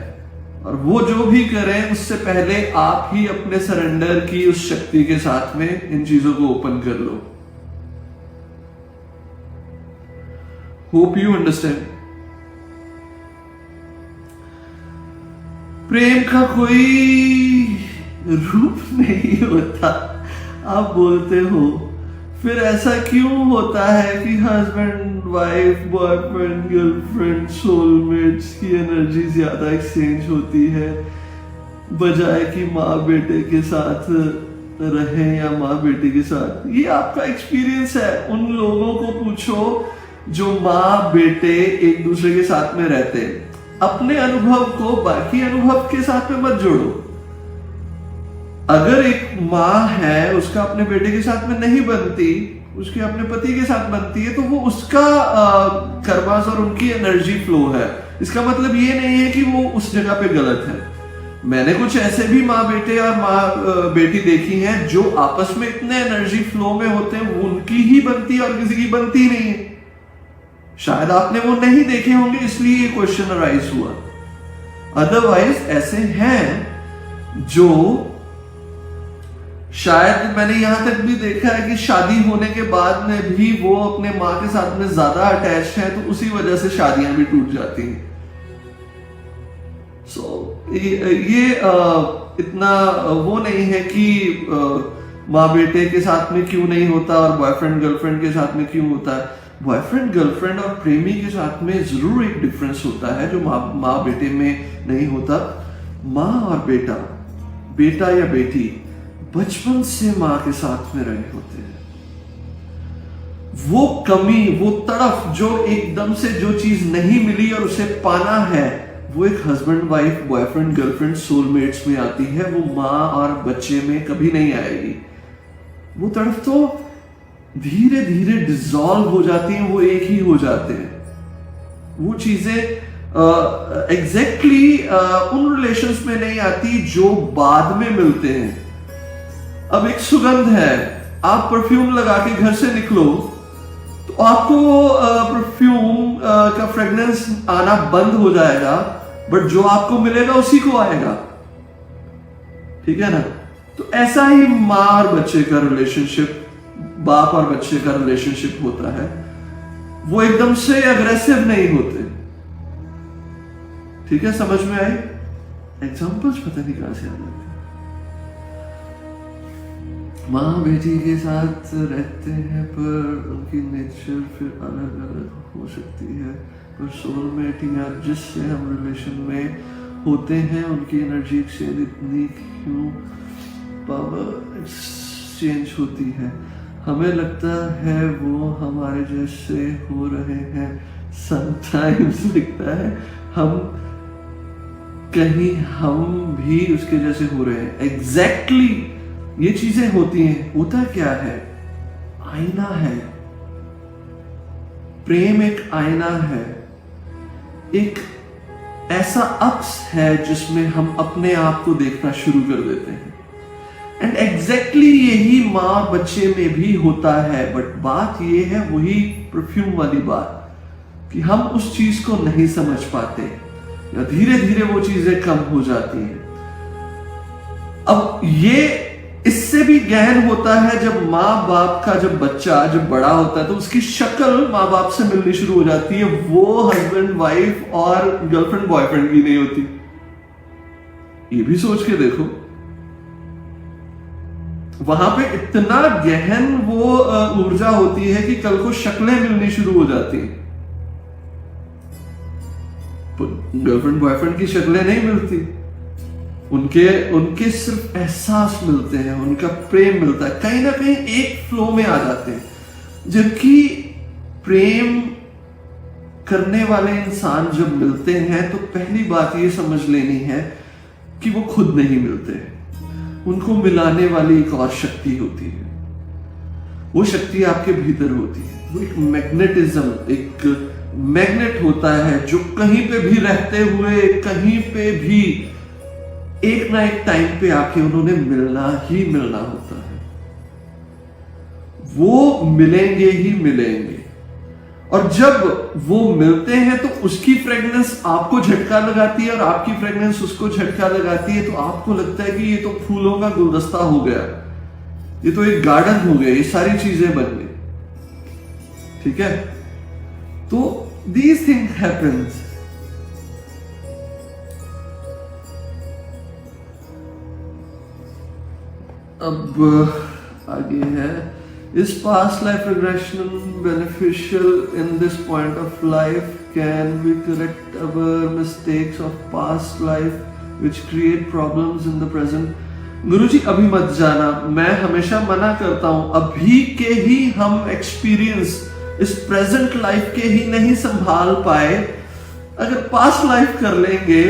और वो जो भी करें उससे पहले आप ही अपने सरेंडर की उस शक्ति के साथ में इन चीजों को ओपन कर लो। Hope you understand. प्रेम का कोई रूप नहीं होता, आप बोलते हो। फिर ऐसा क्यों होता है कि husband wife, boyfriend, girlfriend, soulmates की एनर्जी ज्यादा एक्सचेंज होती है बजाय कि माँ बेटे के साथ रहे या माँ बेटे के साथ? ये आपका एक्सपीरियंस है। उन लोगों को पूछो जो माँ बेटे एक दूसरे के साथ में रहते हैं। अपने अनुभव को बाकी अनुभव के साथ में मत जोड़ो। अगर एक माँ है, उसका अपने बेटे के साथ में नहीं बनती, उसके अपने पति के साथ बनती है, तो वो उसका कर्मास और उनकी एनर्जी फ्लो है। इसका मतलब ये नहीं है कि वो उस जगह पे गलत है। मैंने कुछ ऐसे भी माँ बेटे और माँ बेटी देखी हैं जो आपस में इतने एनर्जी फ्लो में होते हैं, वो उनकी ही बनती है और किसी की बनती नहीं है। शायद आपने वो नहीं देखे होंगे, इसलिए ये क्वेश्चन अराइज हुआ। अदरवाइज ऐसे हैं जो शायद मैंने यहां तक भी देखा है कि शादी होने के बाद में भी वो अपने माँ के साथ में ज्यादा अटैच है, तो उसी वजह से शादियां भी टूट जाती हैं। ये इतना वो नहीं है कि माँ बेटे के साथ में क्यों नहीं होता और बॉयफ्रेंड गर्लफ्रेंड के साथ में क्यों होता है। बॉयफ्रेंड गर्लफ्रेंड और प्रेमी के साथ में जरूर एक डिफरेंस होता है जो माँ बेटे में नहीं होता। माँ और बेटा, बेटा या बेटी बचपन से माँ के साथ में रहे होते हैं। वो कमी, वो तड़फ जो एकदम से जो चीज नहीं मिली और उसे पाना है, वो एक husband wife, boyfriend girlfriend, soulmates में आती है। वो माँ और बच्चे में कभी नहीं आएगी। वो तड़फ तो धीरे धीरे डिसॉल्व हो जाती हैं, वो एक ही हो जाते हैं। वो चीजें एग्जैक्टली उन रिलेशंस में नहीं आती जो बाद में मिलते हैं। अब एक सुगंध है, आप परफ्यूम लगा के घर से निकलो तो आपको परफ्यूम का फ्रेग्रेंस आना बंद हो जाएगा, बट जो आपको मिलेगा उसी को आएगा। ठीक है ना? तो ऐसा ही माँ और बच्चे का रिलेशनशिप, बाप और बच्चे का रिलेशनशिप होता है। वो एकदम से अग्रेसिव नहीं होते। ठीक है, समझ में आई? एग्जाम्पल्स पता नहीं कहां से आ जाते। माँ बेटी के साथ रहते हैं पर उनकी नेचर फिर अलग अलग हो सकती है, पर सोलमेट या जिससे हम रिलेशन में होते हैं उनकी एनर्जी एक्सचेंज इतनी क्यों पावर एक्सचेंज होती है? हमें लगता है वो हमारे जैसे हो रहे हैं, समटाइम्स लगता है हम कहीं हम भी उसके जैसे हो रहे हैं। एग्जैक्टली ये चीजें होती हैं। होता क्या है? आईना है। प्रेम एक आईना है, एक ऐसा अक्स है जिसमें हम अपने आप को देखना शुरू कर देते हैं। एंड एग्जैक्टली यही माँ बच्चे में भी होता है। बट बात यह है वही परफ्यूम वाली बात कि हम उस चीज को नहीं समझ पाते या धीरे धीरे वो चीजें कम हो जाती हैं। अब ये इससे भी गहन होता है जब माँ बाप का जब बच्चा जब बड़ा होता है तो उसकी शक्ल माँ बाप से मिलनी शुरू हो जाती है। वो हस्बैंड वाइफ और गर्लफ्रेंड बॉयफ्रेंड की नहीं होती। ये भी सोच के देखो, वहां पे इतना गहन वो ऊर्जा होती है कि कल को शक्लें मिलनी शुरू हो जाती हैं। गर्लफ्रेंड बॉयफ्रेंड की शक्लें नहीं मिलती, उनके सिर्फ एहसास मिलते हैं, उनका प्रेम मिलता है, कहीं ना कहीं एक फ्लो में आ जाते हैं। जबकि प्रेम करने वाले इंसान जब मिलते हैं तो पहली बात ये समझ लेनी है कि वो खुद नहीं मिलते, उनको मिलाने वाली एक और शक्ति होती है। वो शक्ति आपके भीतर होती है। वो एक मैग्नेटिज्म, एक मैग्नेट होता है जो कहीं पे भी रहते हुए कहीं पे भी एक ना एक टाइम पे आके उन्होंने मिलना ही मिलना होता है। वो मिलेंगे ही मिलेंगे, और जब वो मिलते हैं तो उसकी फ्रेग्रेंस आपको झटका लगाती है और आपकी फ्रेग्रेंस उसको झटका लगाती है। तो आपको लगता है कि ये तो फूलों का गुलदस्ता हो गया, ये तो एक गार्डन हो गया, ये सारी चीजें बन गई। ठीक है? तो दीज थिंग हैपेंस। अब आगे है, is past life regression beneficial in this point of life? Can we correct our mistakes of past life which create problems in the present? गुरुजी अभी मत जाना, मैं हमेशा मना करता हूं। अभी के ही हम एक्सपीरियंस इस प्रेजेंट लाइफ के ही नहीं संभाल पाए, अगर पास्ट लाइफ कर लेंगे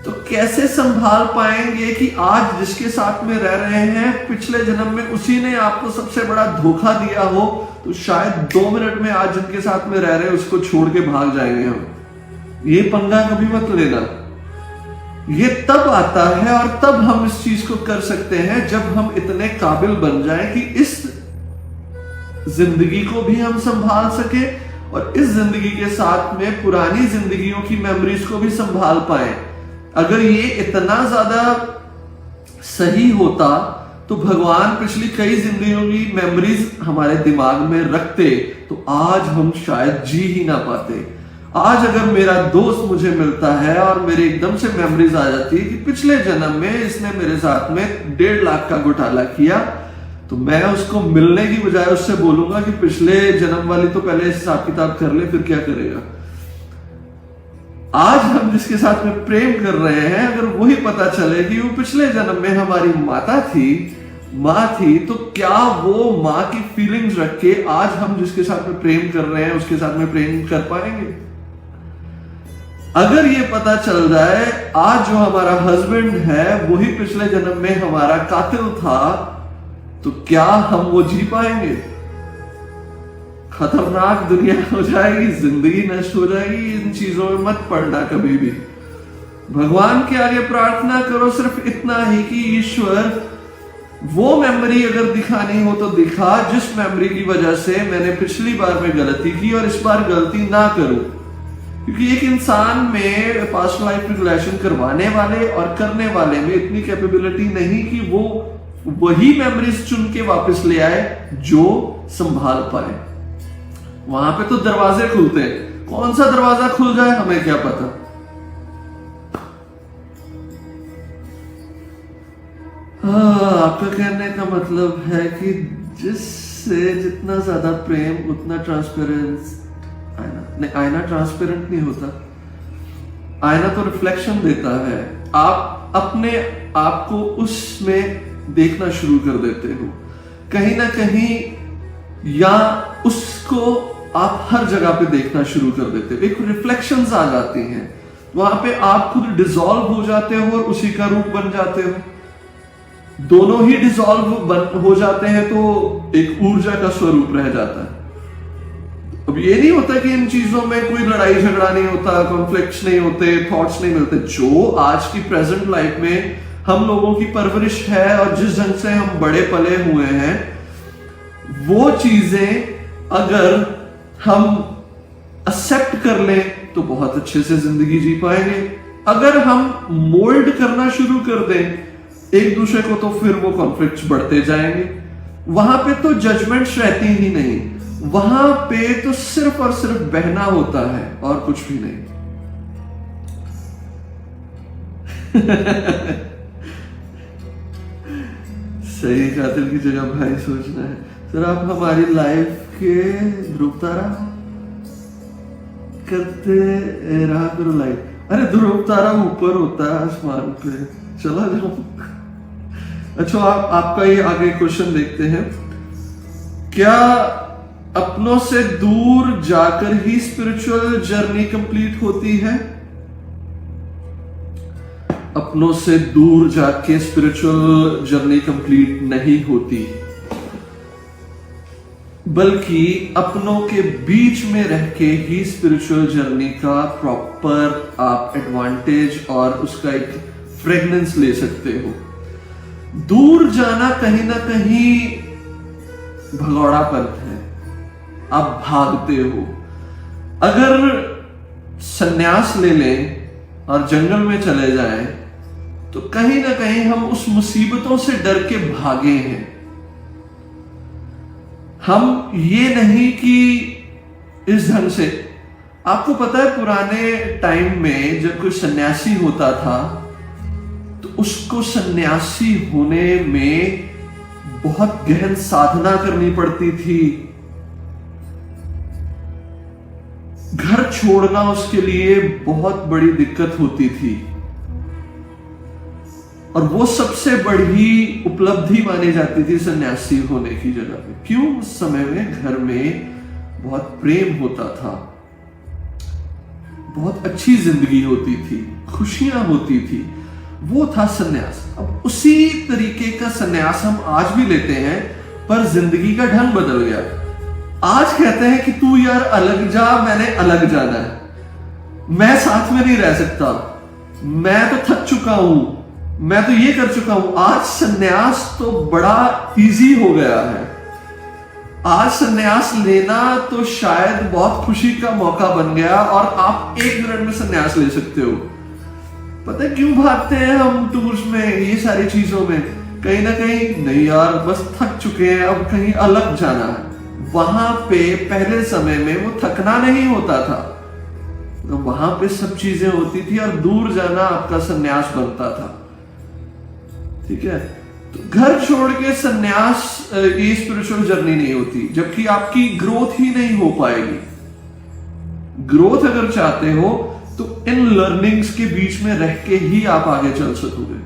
तो कैसे संभाल पाएंगे कि आज जिसके साथ में रह रहे हैं पिछले जन्म में उसी ने आपको सबसे बड़ा धोखा दिया हो, तो शायद 2 मिनट में आज जिनके साथ में रह रहे हैं उसको छोड़ के भाग जाएंगे हम। ये पंगा कभी मत लेना। ये तब आता है और तब हम इस चीज को कर सकते हैं जब हम इतने काबिल बन जाएं कि इस जिंदगी को भी हम संभाल सके और इस जिंदगी के साथ में पुरानी जिंदगियों की मेमोरीज को भी संभाल पाए। अगर ये इतना ज्यादा सही होता तो भगवान पिछली कई जिंदगियों की मेमोरीज हमारे दिमाग में रखते तो आज हम शायद जी ही ना पाते। आज अगर मेरा दोस्त मुझे मिलता है और मेरे एकदम से मेमोरीज आ जाती है कि पिछले जन्म में इसने मेरे साथ में 1.5 लाख का घोटाला किया, तो मैं उसको मिलने की बजाय उससे बोलूंगा कि पिछले जन्म वाली तो पहले हिसाब किताब कर ले, फिर क्या करेगा। आज हम जिसके साथ में प्रेम कर रहे हैं, अगर वही पता चले कि वो पिछले जन्म में हमारी माता थी, माँ थी, तो क्या वो माँ की फीलिंग्स रख के आज हम जिसके साथ में प्रेम कर रहे हैं उसके साथ में प्रेम कर पाएंगे? अगर ये पता चल जाए आज जो हमारा हस्बैंड है वही पिछले जन्म में हमारा कातिल था, तो क्या हम वो जी पाएंगे? खतरनाक दुनिया हो जाएगी, जिंदगी नष्ट हो जाएगी। इन चीजों में मत पड़ना कभी भी। भगवान के आगे प्रार्थना करो सिर्फ इतना ही कि ईश्वर वो मेमोरी अगर दिखानी हो तो दिखा, जिस मेमोरी की वजह से मैंने पिछली बार में गलती की और इस बार गलती ना करूं। क्योंकि एक इंसान में पास्ट लाइफ रिग्रेशन करवाने वाले और करने वाले में इतनी कैपेबिलिटी नहीं कि वो वही मेमोरीज चुन के वापस ले आए जो संभाल पाए। वहां पे तो दरवाजे खुलते हैं, कौन सा दरवाजा खुल जाए हमें क्या पता। आपका कहने का मतलब है कि जिससे जितना ज्यादा प्रेम उतना ट्रांसपेरेंस आईना नहीं, आईना ट्रांसपेरेंट नहीं होता, आईना तो रिफ्लेक्शन देता है। आप अपने आप को उसमें देखना शुरू कर देते हो कहीं ना कहीं, या उसको आप हर जगह पे देखना शुरू कर देते हो। एक रिफ्लेक्शंस आ जाती हैं, वहां पे आप खुद डिसॉल्व हो जाते हो और उसी का रूप बन जाते हो। दोनों ही डिसॉल्व हो जाते हैं तो एक ऊर्जा का स्वरूप रह जाता है। अब ये नहीं होता कि इन चीजों में कोई लड़ाई झगड़ा नहीं होता, कॉन्फ्लिक्ट्स नहीं होते, थॉट्स नहीं मिलते। जो आज की प्रेजेंट लाइफ में हम लोगों की परवरिश है और जिस ढंग से हम बड़े पले हुए हैं, वो चीजें अगर हम एक्सेप्ट कर लें तो बहुत अच्छे से जिंदगी जी पाएंगे। अगर हम मोल्ड करना शुरू कर दें एक दूसरे को, तो फिर वो कॉन्फ्लिक्ट्स बढ़ते जाएंगे। वहां पे तो जजमेंट्स रहती ही नहीं, वहां पे तो सिर्फ और सिर्फ बहना होता है और कुछ भी नहीं। सही कातिल की जगह भाई सोचना है। सर आप हमारी लाइफ के ध्रुव तारा करते रहा करो लाइफ। अरे ध्रुव तारा ऊपर होता है आसमान पे, चला जाओ। अच्छा आपका ये आगे क्वेश्चन देखते हैं। क्या अपनों से दूर जाकर ही स्पिरिचुअल जर्नी कंप्लीट होती है? अपनों से दूर जाके स्पिरिचुअल जर्नी कंप्लीट नहीं होती, बल्कि अपनों के बीच में रह के ही स्पिरिचुअल जर्नी का प्रॉपर आप एडवांटेज और उसका एक फ्रेगनेंस ले सकते हो। दूर जाना कहीं ना कहीं भगौड़ापन है, आप भागते हो। अगर सन्यास ले लें और जंगल में चले जाएं तो कहीं ना कहीं हम उस मुसीबतों से डर के भागे हैं। हम ये नहीं कि इस ढंग से, आपको पता है पुराने टाइम में जब कोई सन्यासी होता था तो उसको सन्यासी होने में बहुत गहन साधना करनी पड़ती थी। घर छोड़ना उसके लिए बहुत बड़ी दिक्कत होती थी, और वो सबसे बड़ी उपलब्धि मानी जाती थी सन्यासी होने की जगह पे। क्यों? उस समय में घर में बहुत प्रेम होता था, बहुत अच्छी जिंदगी होती थी, खुशियां होती थी, वो था सन्यास। अब उसी तरीके का सन्यास हम आज भी लेते हैं, पर जिंदगी का ढंग बदल गया। आज कहते हैं कि तू यार अलग जा, मैंने अलग जाना है, मैं साथ में नहीं रह सकता, मैं तो थक चुका हूं, मैं तो ये कर चुका हूं। आज सन्यास तो बड़ा इजी हो गया है। आज सन्यास लेना तो शायद बहुत खुशी का मौका बन गया, और आप 1 मिनट में सन्यास ले सकते हो। पता है क्यों भागते हैं हम टूर्स में, ये सारी चीजों में? कहीं ना कहीं नहीं यार, बस थक चुके हैं, अब कहीं अलग जाना है। वहां पे पहले समय में वो थकना नहीं होता था, तो वहां पे सब चीजें होती थी और दूर जाना आपका सन्यास बनता था। ठीक है, तो घर छोड़ के सन्यास ये स्पिरिचुअल जर्नी नहीं होती, जबकि आपकी ग्रोथ ही नहीं हो पाएगी। ग्रोथ अगर चाहते हो तो इन लर्निंग्स के बीच में रह के ही आप आगे चल सकोगे।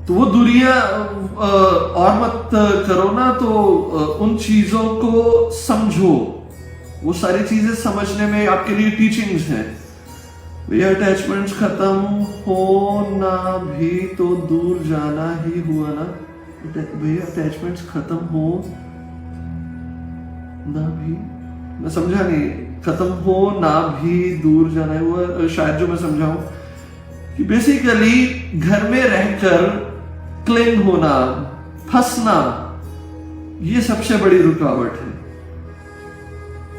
तो वो दूरियां और मत करो ना, तो उन चीजों को समझो। वो सारी चीजें समझने में आपके लिए टीचिंग्स हैं। भैया अटैचमेंट्स खत्म होना भी तो दूर जाना ही हुआ ना। भैया अटैचमेंट्स खत्म हो ना भी, मैं समझा नहीं, खत्म हो ना भी दूर जाना हुआ, शायद जो मैं समझाऊं कि बेसिकली घर में रहकर क्लिंग होना, फंसना, ये सबसे बड़ी रुकावट है।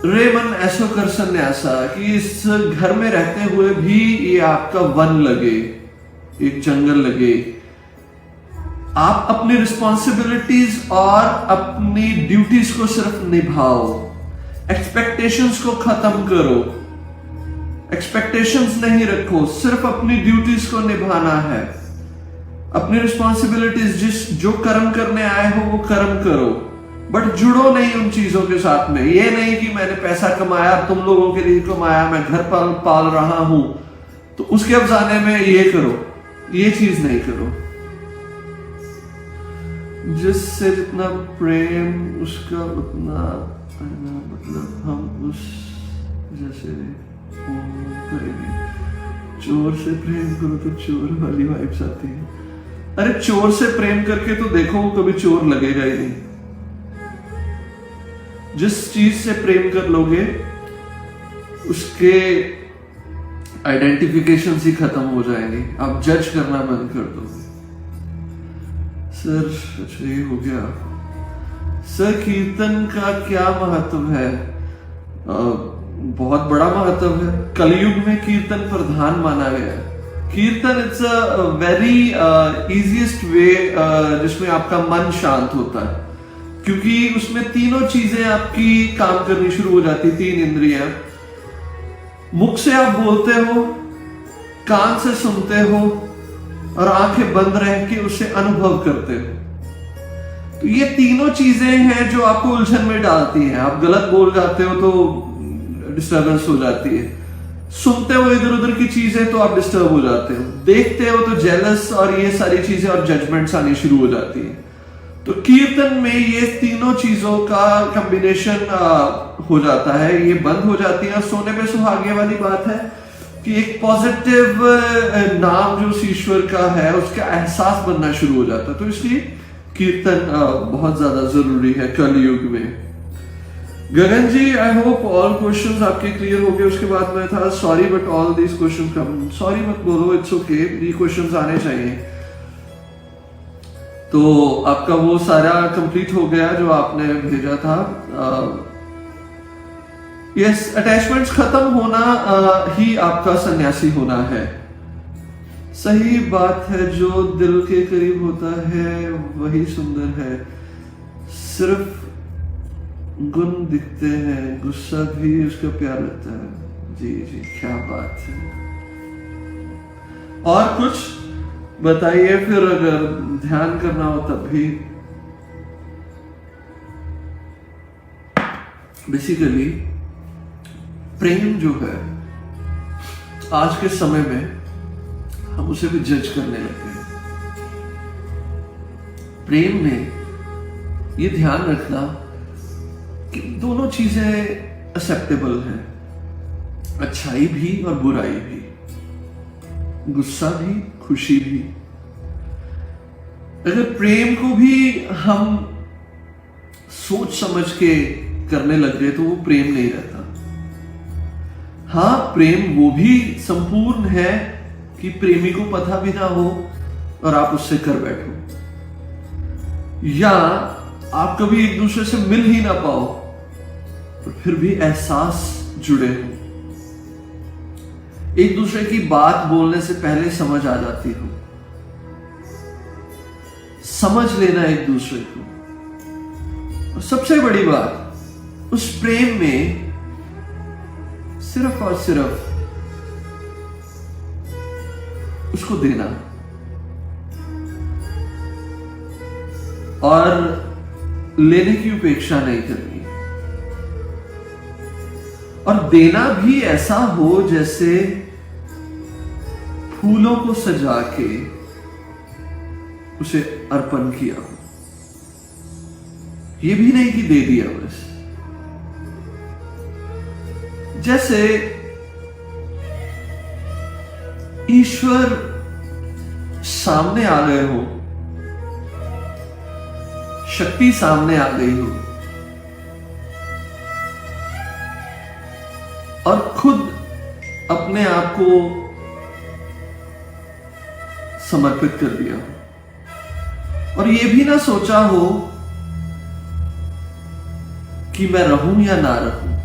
रेमन एसोकर संन्यासा कि इस घर में रहते हुए भी ये आपका वन लगे, एक जंगल लगे। आप अपनी रिस्पॉन्सिबिलिटीज और अपनी ड्यूटीज को सिर्फ निभाओ, एक्सपेक्टेशंस को खत्म करो, एक्सपेक्टेशंस नहीं रखो, सिर्फ अपनी ड्यूटीज को निभाना है। अपनी रिस्पॉन्सिबिलिटीज जो कर्म करने आए हो वो कर्म करो, बट जुड़ो नहीं उन चीजों के साथ में। ये नहीं कि मैंने पैसा कमाया, तुम लोगों के लिए कमाया, मैं घर पाल रहा हूं तो उसके अफसाने में ये करो, ये चीज नहीं करो। जिससे जितना प्रेम उसका उतना, मतलब हम उस जैसे करेंगे। चोर से प्रेम करो तो चोर वाली वाइब्स आती है। अरे चोर से प्रेम करके तो देखो वो कभी चोर लगेगा ही नहीं। जिस चीज से प्रेम कर लोगे उसके आइडेंटिफिकेशन ही खत्म हो जाएंगे, आप जज करना बंद कर दोगे। सर अच्छा ये हो गया। सर कीर्तन का क्या महत्व है? बहुत बड़ा महत्व है। कलयुग में कीर्तन प्रधान माना गया है। कीर्तन it's a very easiest way जिसमें आपका मन शांत होता है, क्योंकि उसमें तीनों चीजें आपकी काम करनी शुरू हो जाती, तीन इंद्रियां। मुख से आप बोलते हो, कान से सुनते हो और आंखें बंद रह के उसे अनुभव करते हो। तो ये तीनों चीजें हैं जो आपको उलझन में डालती हैं। आप गलत बोल जाते हो तो डिस्टर्बेंस हो जाती है, सुनते हो इधर उधर की चीजें तो आप डिस्टर्ब हो जाते हो, देखते हो तो जेलस और ये सारी चीजें और जजमेंट्स आनी शुरू हो जाती है। तो कीर्तन में ये तीनों चीजों का कॉम्बिनेशन हो जाता है, ये बंद हो जाती है। सोने पे सुहागे वाली बात है कि एक पॉजिटिव नाम जो ईश्वर का है उसका एहसास बनना शुरू हो जाता है। तो इसलिए कीर्तन बहुत ज्यादा जरूरी है कलयुग में। गगन जी, आई होप ऑल क्वेश्चंस आपके क्लियर हो गए। उसके बाद में था sorry but all these questions come. Sorry मत बोलो, इट्स ओके, ये क्वेश्चंस आने चाहिए। तो आपका वो सारा कंप्लीट हो गया जो आपने भेजा था। यस, अटैचमेंट्स खत्म होना ही आपका सन्यासी होना है। सही बात है, जो दिल के करीब होता है वही सुंदर है। सिर्फ गुण दिखते हैं, गुस्सा भी उसका प्यार लगता है। जी जी, क्या बात है। और कुछ बताइए फिर, अगर ध्यान करना हो तब भी। बेसिकली प्रेम जो है आज के समय में हम उसे भी जज करने लगे हैं। प्रेम में ये ध्यान रखना कि दोनों चीजें एक्सेप्टेबल हैं, अच्छाई भी और बुराई भी, गुस्सा भी खुशी भी। अगर प्रेम को भी हम सोच समझ के करने लग गए तो वो प्रेम नहीं रहता। हाँ, प्रेम वो भी संपूर्ण है कि प्रेमी को पता भी ना हो और आप उससे कर बैठो, या आप कभी एक दूसरे से मिल ही ना पाओ पर फिर भी एहसास जुड़े हो, एक दूसरे की बात बोलने से पहले समझ आ जाती हो, समझ लेना एक दूसरे को। और सबसे बड़ी बात, उस प्रेम में सिर्फ और सिर्फ उसको देना और लेने की उपेक्षा नहीं करनी। और देना भी ऐसा हो जैसे फूलों को सजा के उसे अर्पण किया हो। ये भी नहीं कि दे दिया बस। जैसे ईश्वर सामने आ गए हो, शक्ति सामने आ गई हो और खुद अपने आप को समर्पित कर दिया हो और ये भी ना सोचा हो कि मैं रहूं या ना रहूं।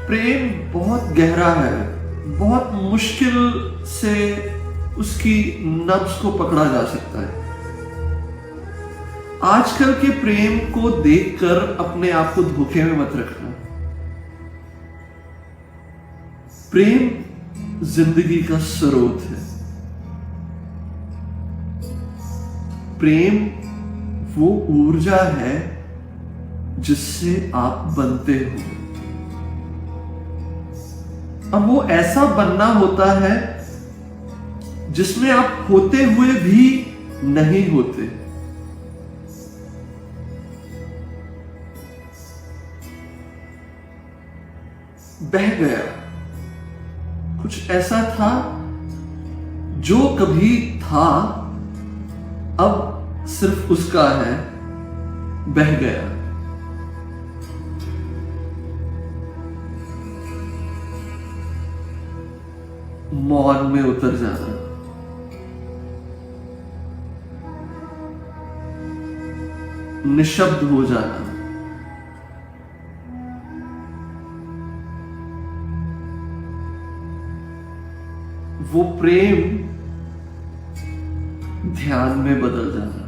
प्रेम बहुत गहरा है, बहुत मुश्किल से उसकी नब्ज को पकड़ा जा सकता है। आजकल के प्रेम को देखकर अपने आप को धोखे में मत रखना। प्रेम जिंदगी का स्रोत है। प्रेम वो ऊर्जा है जिससे आप बनते हो, और वो ऐसा बनना होता है जिसमें आप होते हुए भी नहीं होते। बह गया, कुछ ऐसा था जो कभी था, अब सिर्फ उसका है, बह गया। मौन में उतर जाना, निशब्द हो जाना, वो प्रेम ध्यान में बदल जाना।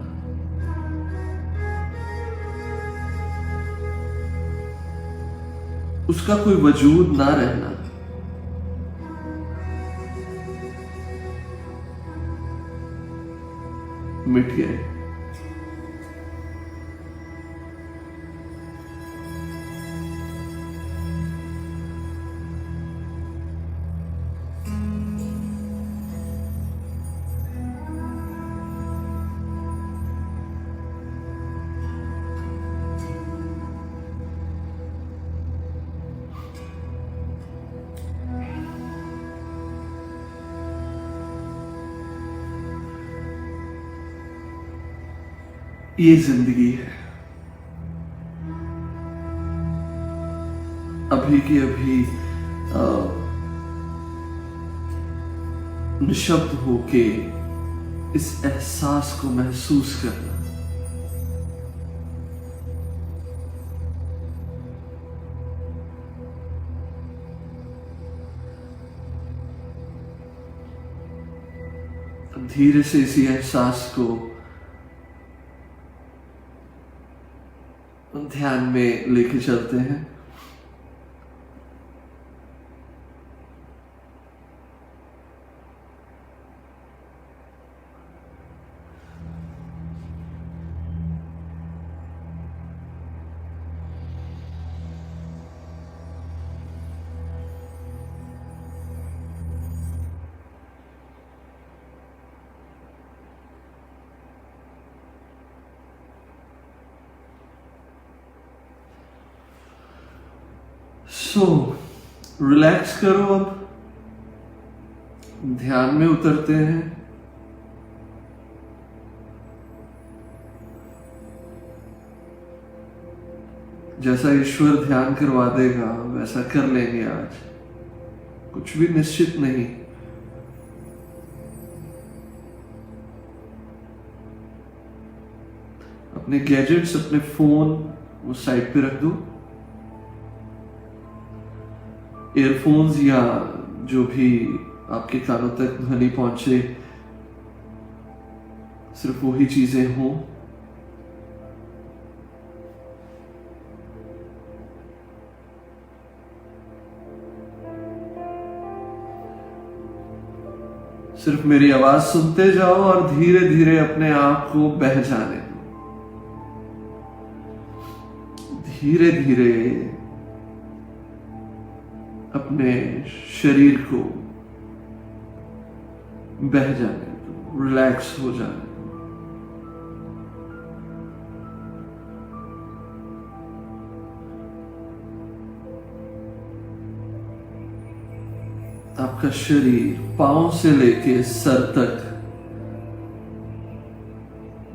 उसका कोई वजूद ना रहना। मिट गए। ये जिंदगी है। अभी की अभी निशब्द होके इस एहसास को महसूस करना। धीरे से इसी एहसास को ध्यान में लेके चलते हैं। रिलैक्स करो। अब ध्यान में उतरते हैं। जैसा ईश्वर ध्यान करवा देगा वैसा कर लेंगे। आज कुछ भी निश्चित नहीं। अपने गैजेट्स, अपने फोन वो साइड पे रख दो। ईयरफोन्स या जो भी आपके कानों तक ध्वनि पहुंचे, सिर्फ वही चीजें हों। सिर्फ मेरी आवाज सुनते जाओ और धीरे धीरे अपने आप को बह जाने दो। धीरे धीरे अपने शरीर को बह जाने दो, रिलैक्स हो जाने दो। आपका शरीर पांव से लेके सर तक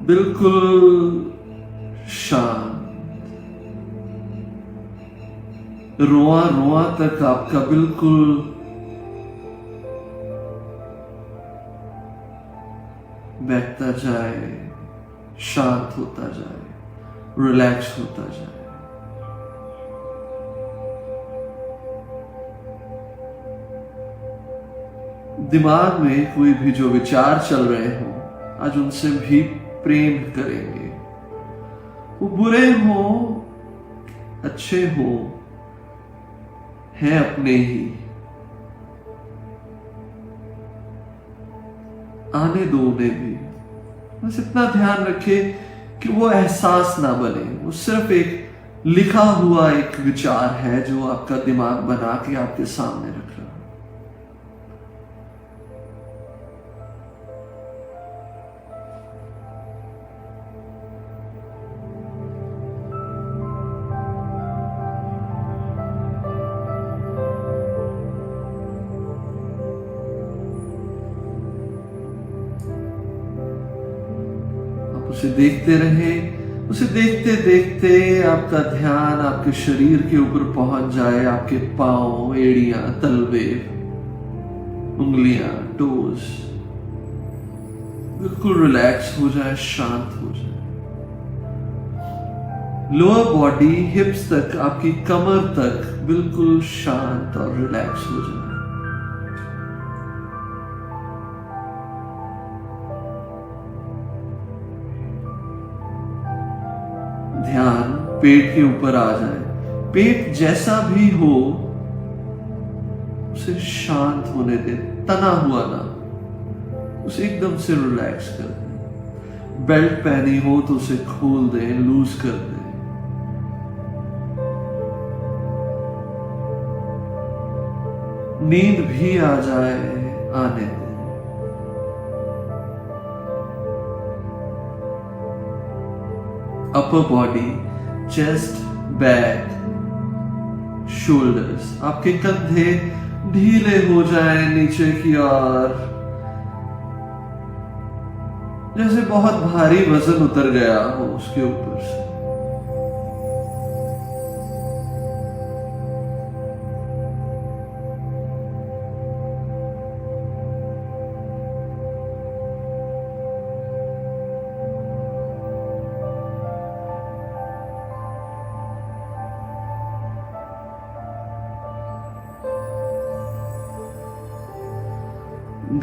बिल्कुल शांत, रोआ रोआ तक आपका बिल्कुल बैठता जाए, शांत होता जाए, रिलैक्स होता जाए। दिमाग में कोई भी जो विचार चल रहे हो, आज उनसे भी प्रेम करेंगे। वो बुरे हो, अच्छे हो, हैं अपने ही, आने दो उन्हें भी। बस इतना ध्यान रखे कि वो एहसास ना बने, वो सिर्फ एक लिखा हुआ एक विचार है जो आपका दिमाग बना के आपके सामने रख रहा है। उसे देखते रहे, उसे देखते देखते आपका ध्यान आपके शरीर के ऊपर पहुंच जाए, आपके पांव, एड़ियां, तलवे, उंगलियां, टोज बिल्कुल रिलैक्स हो जाए, शांत हो जाए। लोअर बॉडी, हिप्स तक, आपकी कमर तक बिल्कुल शांत और रिलैक्स हो जाए। ध्यान पेट के ऊपर आ जाए। पेट जैसा भी हो उसे शांत होने दे, तना हुआ ना, उसे एकदम से रिलैक्स कर दे। बेल्ट पहनी हो तो उसे खोल दे, लूज कर दे। नींद भी आ जाए, आने दे। Upper body, chest, back, shoulders, आपके कंधे ढीले हो जाएं नीचे की ओर, जैसे बहुत भारी वजन उतर गया हो उसके ऊपर से।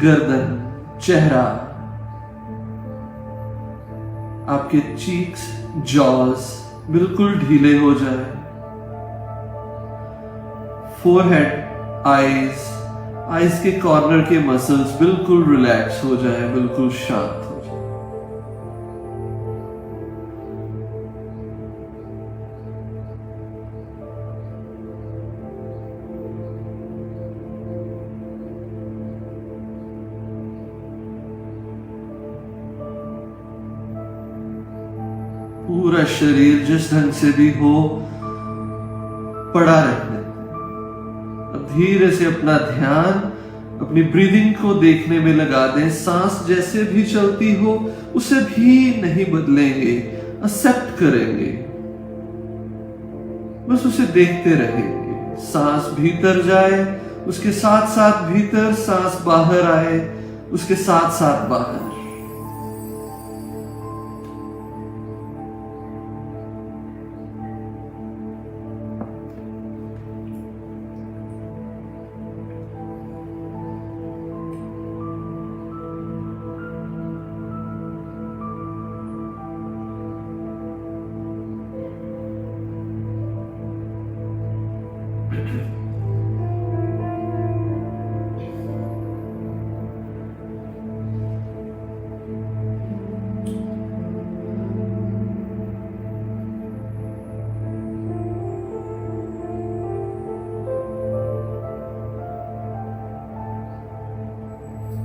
गर्दन, चेहरा, आपके चीक्स, जॉज बिल्कुल ढीले हो जाए। फोरहेड, आईज के कॉर्नर के मसल्स बिल्कुल रिलैक्स हो जाए, बिल्कुल शांत हो जाए। पूरा शरीर जिस ढंग से भी हो पड़ा रहने। अब धीरे से अपना ध्यान अपनी ब्रीदिंग को देखने में लगा दें। सांस जैसे भी चलती हो उसे भी नहीं बदलेंगे, एक्सेप्ट करेंगे, बस उसे देखते रहेंगे। सांस भीतर जाए, उसके साथ साथ भीतर, सांस बाहर आए, उसके साथ साथ बाहर।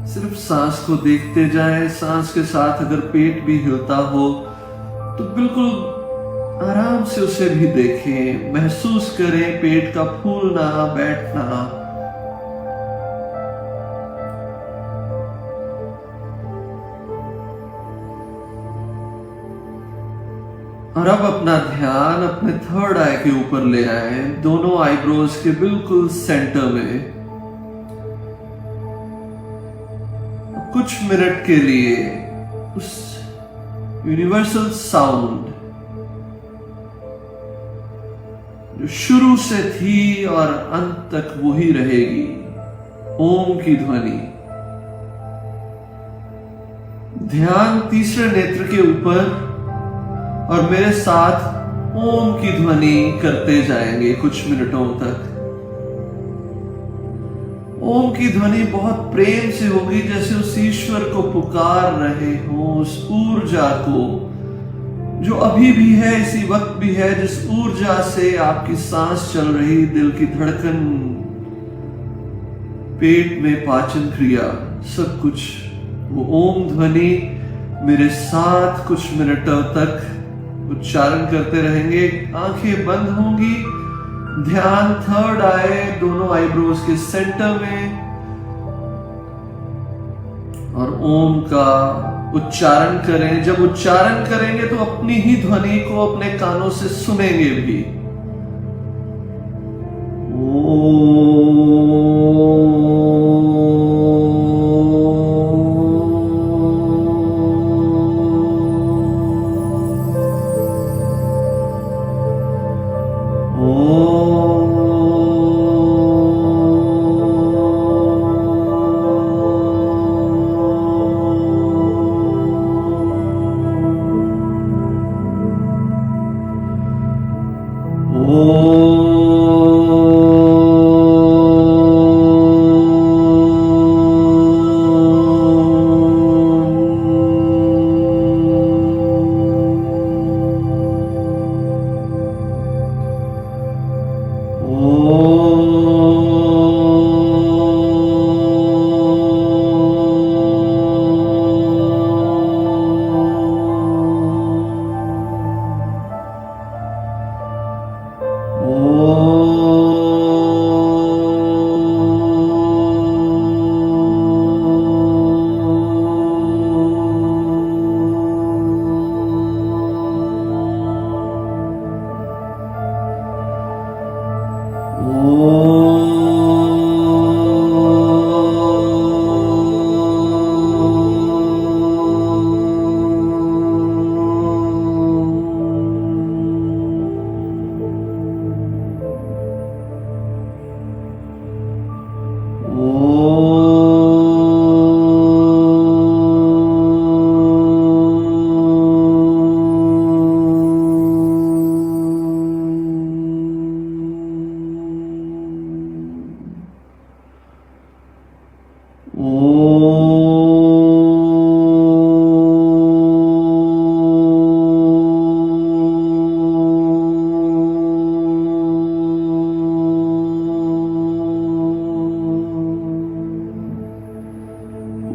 सिर्फ सांस को देखते जाएं। सांस के साथ अगर पेट भी हिलता हो तो बिल्कुल आराम से उसे भी देखें, महसूस करें पेट का फूलना, बैठना। और अब अपना ध्यान अपने थर्ड आई के ऊपर ले आए, दोनों आईब्रोज के बिल्कुल सेंटर में। कुछ मिनट के लिए उस यूनिवर्सल साउंड जो शुरू से थी और अंत तक वही रहेगी, ओम की ध्वनि। ध्यान तीसरे नेत्र के ऊपर और मेरे साथ ओम की ध्वनि करते जाएंगे कुछ मिनटों तक। ओम की ध्वनि बहुत प्रेम से होगी, जैसे उस ईश्वर को पुकार रहे हो, उस ऊर्जा को जो अभी भी है, इसी वक्त भी है, जिस ऊर्जा से आपकी सांस चल रही, दिल की धड़कन, पेट में पाचन क्रिया, सब कुछ वो ओम ध्वनि मेरे साथ कुछ मिनटों तक उच्चारण करते रहेंगे। आंखें बंद होंगी, ध्यान थर्ड आए, दोनों आईब्रोज के सेंटर में, और ओम का उच्चारण करें। जब उच्चारण करेंगे तो अपनी ही ध्वनि को अपने कानों से सुनेंगे भी।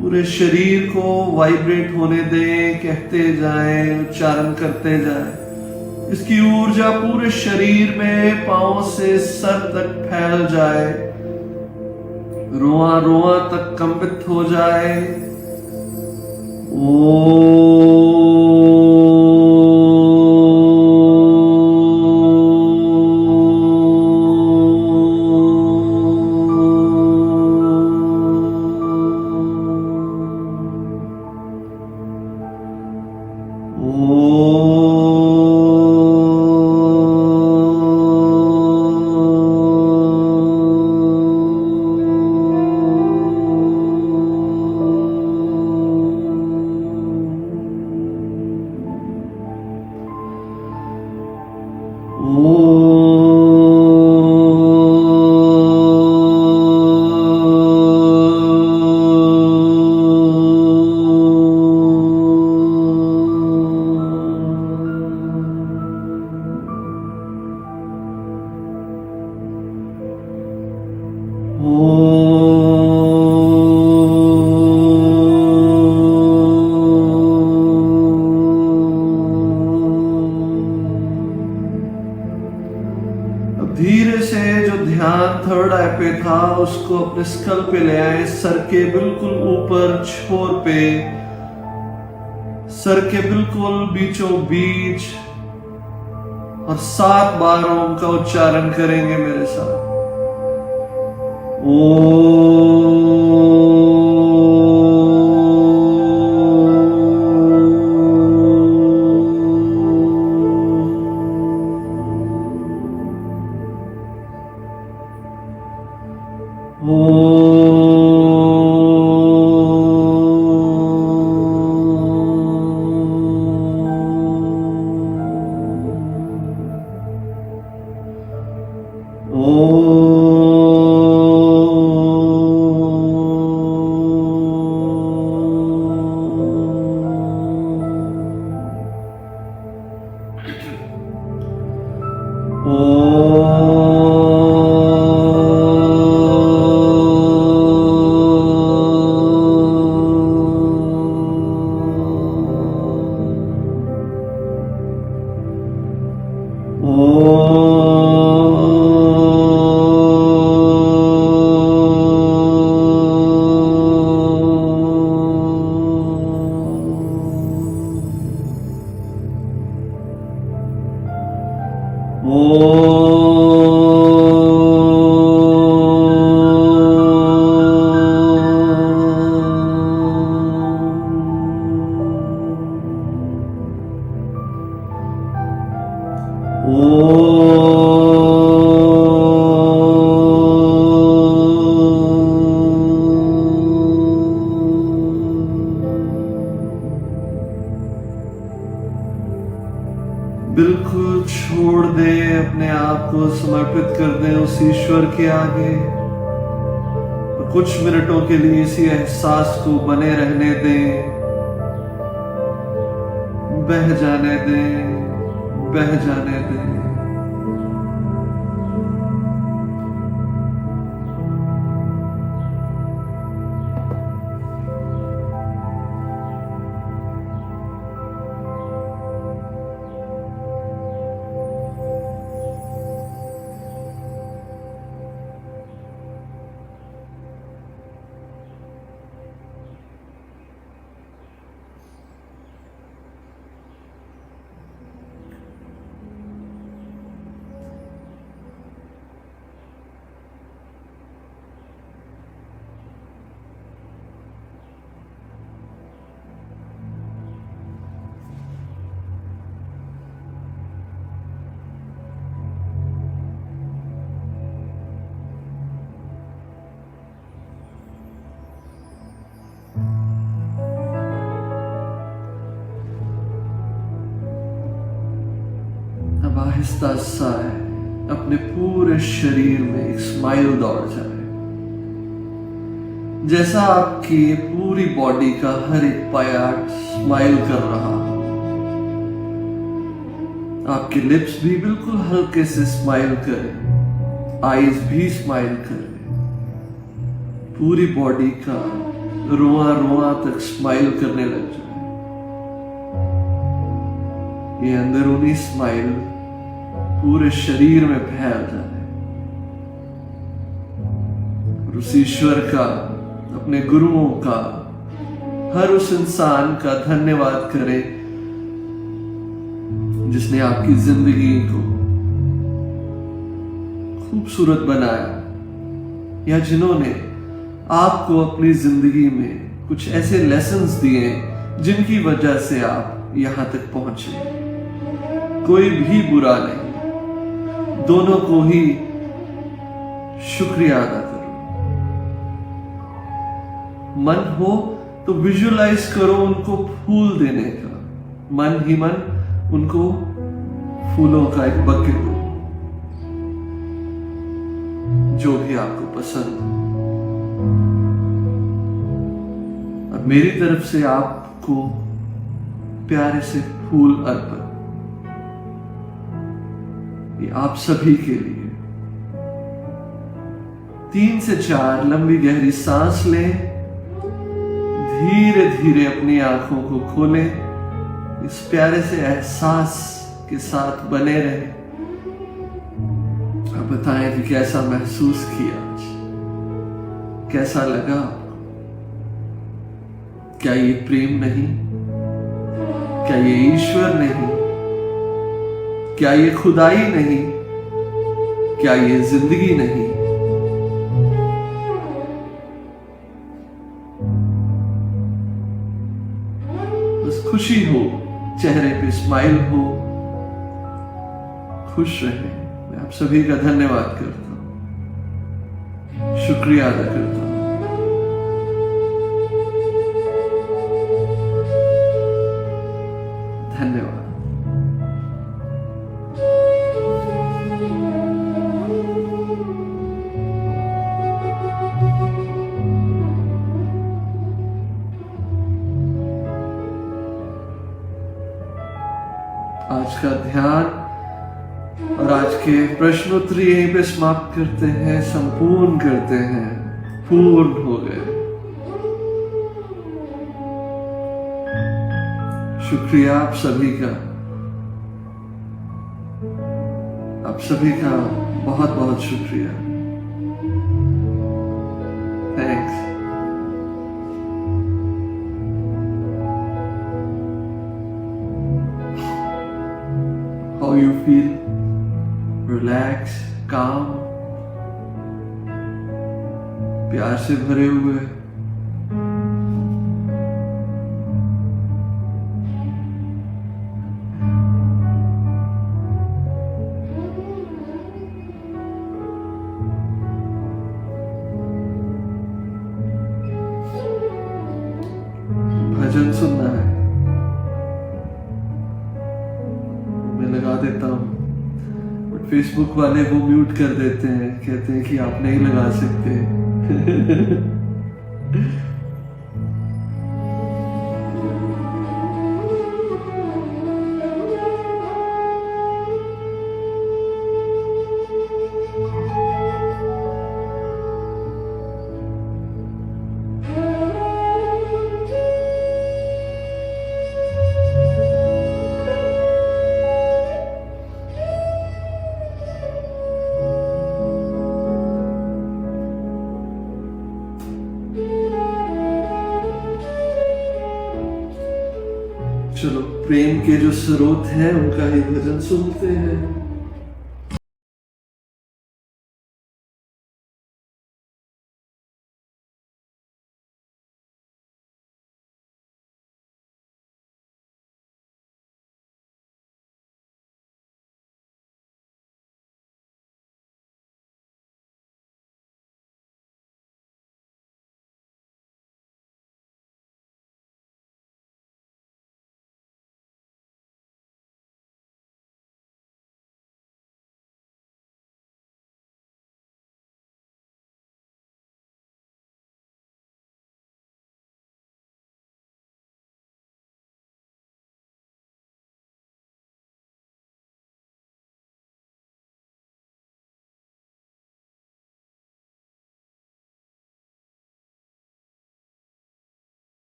पूरे शरीर को वाइब्रेट होने दें, कहते जाएं, उच्चारण करते जाएं। इसकी ऊर्जा पूरे शरीर में पांव से सर तक फैल जाए, रोआ रोआ तक कंपित हो जाए। धीरे से जो ध्यान थर्ड आई पे था उसको अपने स्कल पे ले आए, सर के बिल्कुल ऊपर छोर पे, सर के बिल्कुल बीचों बीच और 7 बार ओम का उच्चारण करेंगे मेरे साथ। बिल्कुल छोड़ दे, अपने आप को समर्पित कर दे उस ईश्वर के आगे। और कुछ मिनटों के लिए इसी एहसास को बने रहने दे, बह जाने दे, बह जाने दे। अब आहिस्ता सा अपने पूरे शरीर में एक स्माइल दौड़ जाए, जैसा आपकी पूरी बॉडी का हर एक पार्ट स्माइल कर रहा हो। आपके लिप्स भी बिल्कुल हल्के से स्माइल करें, आईज भी स्माइल करें, पूरी बॉडी का रोआ रोआ तक स्माइल करने लग जाए। ये अंदरूनी स्माइल पूरे शरीर में फैल जाए और उस ईश्वर का, अपने गुरुओं का, हर उस इंसान का धन्यवाद करें जिसने आपकी जिंदगी को खूबसूरत बनाया, या जिन्होंने आपको अपनी जिंदगी में कुछ ऐसे लेसन्स दिए जिनकी वजह से आप यहां तक पहुंचे। कोई भी बुरा नहीं, दोनों को ही शुक्रिया अदा करो। मन हो तो विजुअलाइज करो उनको फूल देने का, मन ही मन उनको फूलों का एक बकेट दो, जो भी आपको पसंद हो। और मेरी तरफ से आपको प्यारे से फूल अर्पण, ये आप सभी के लिए। 3 से 4 लंबी गहरी सांस लें, धीरे धीरे अपनी आंखों को खोलें, इस प्यारे से एहसास के साथ बने रहें। आप बताएं कि कैसा महसूस किया आज, कैसा लगा आपको? क्या ये प्रेम नहीं? क्या ये ईश्वर नहीं? क्या ये खुदाई नहीं? क्या ये जिंदगी नहीं? बस खुशी हो, चेहरे पे स्माइल हो, खुश रहे। मैं आप सभी का धन्यवाद करता हूं, शुक्रिया अदा करता हूं। धन्यवाद। आज का ध्यान और आज के प्रश्नोत्तरी यहीं पे समाप्त करते हैं, संपूर्ण करते हैं, पूर्ण हो गए। शुक्रिया आप सभी का, आप सभी का बहुत बहुत शुक्रिया। Thanks. How you feel? Relax, calm, प्यार से भरे हुए। भजन सुनना है, मैं लगा देता हूँ, बट फेसबुक वाले वो म्यूट कर देते हैं, कहते हैं कि आप नहीं लगा सकते। चलो प्रेम के जो स्रोत हैं उनका ही भजन सुनते हैं।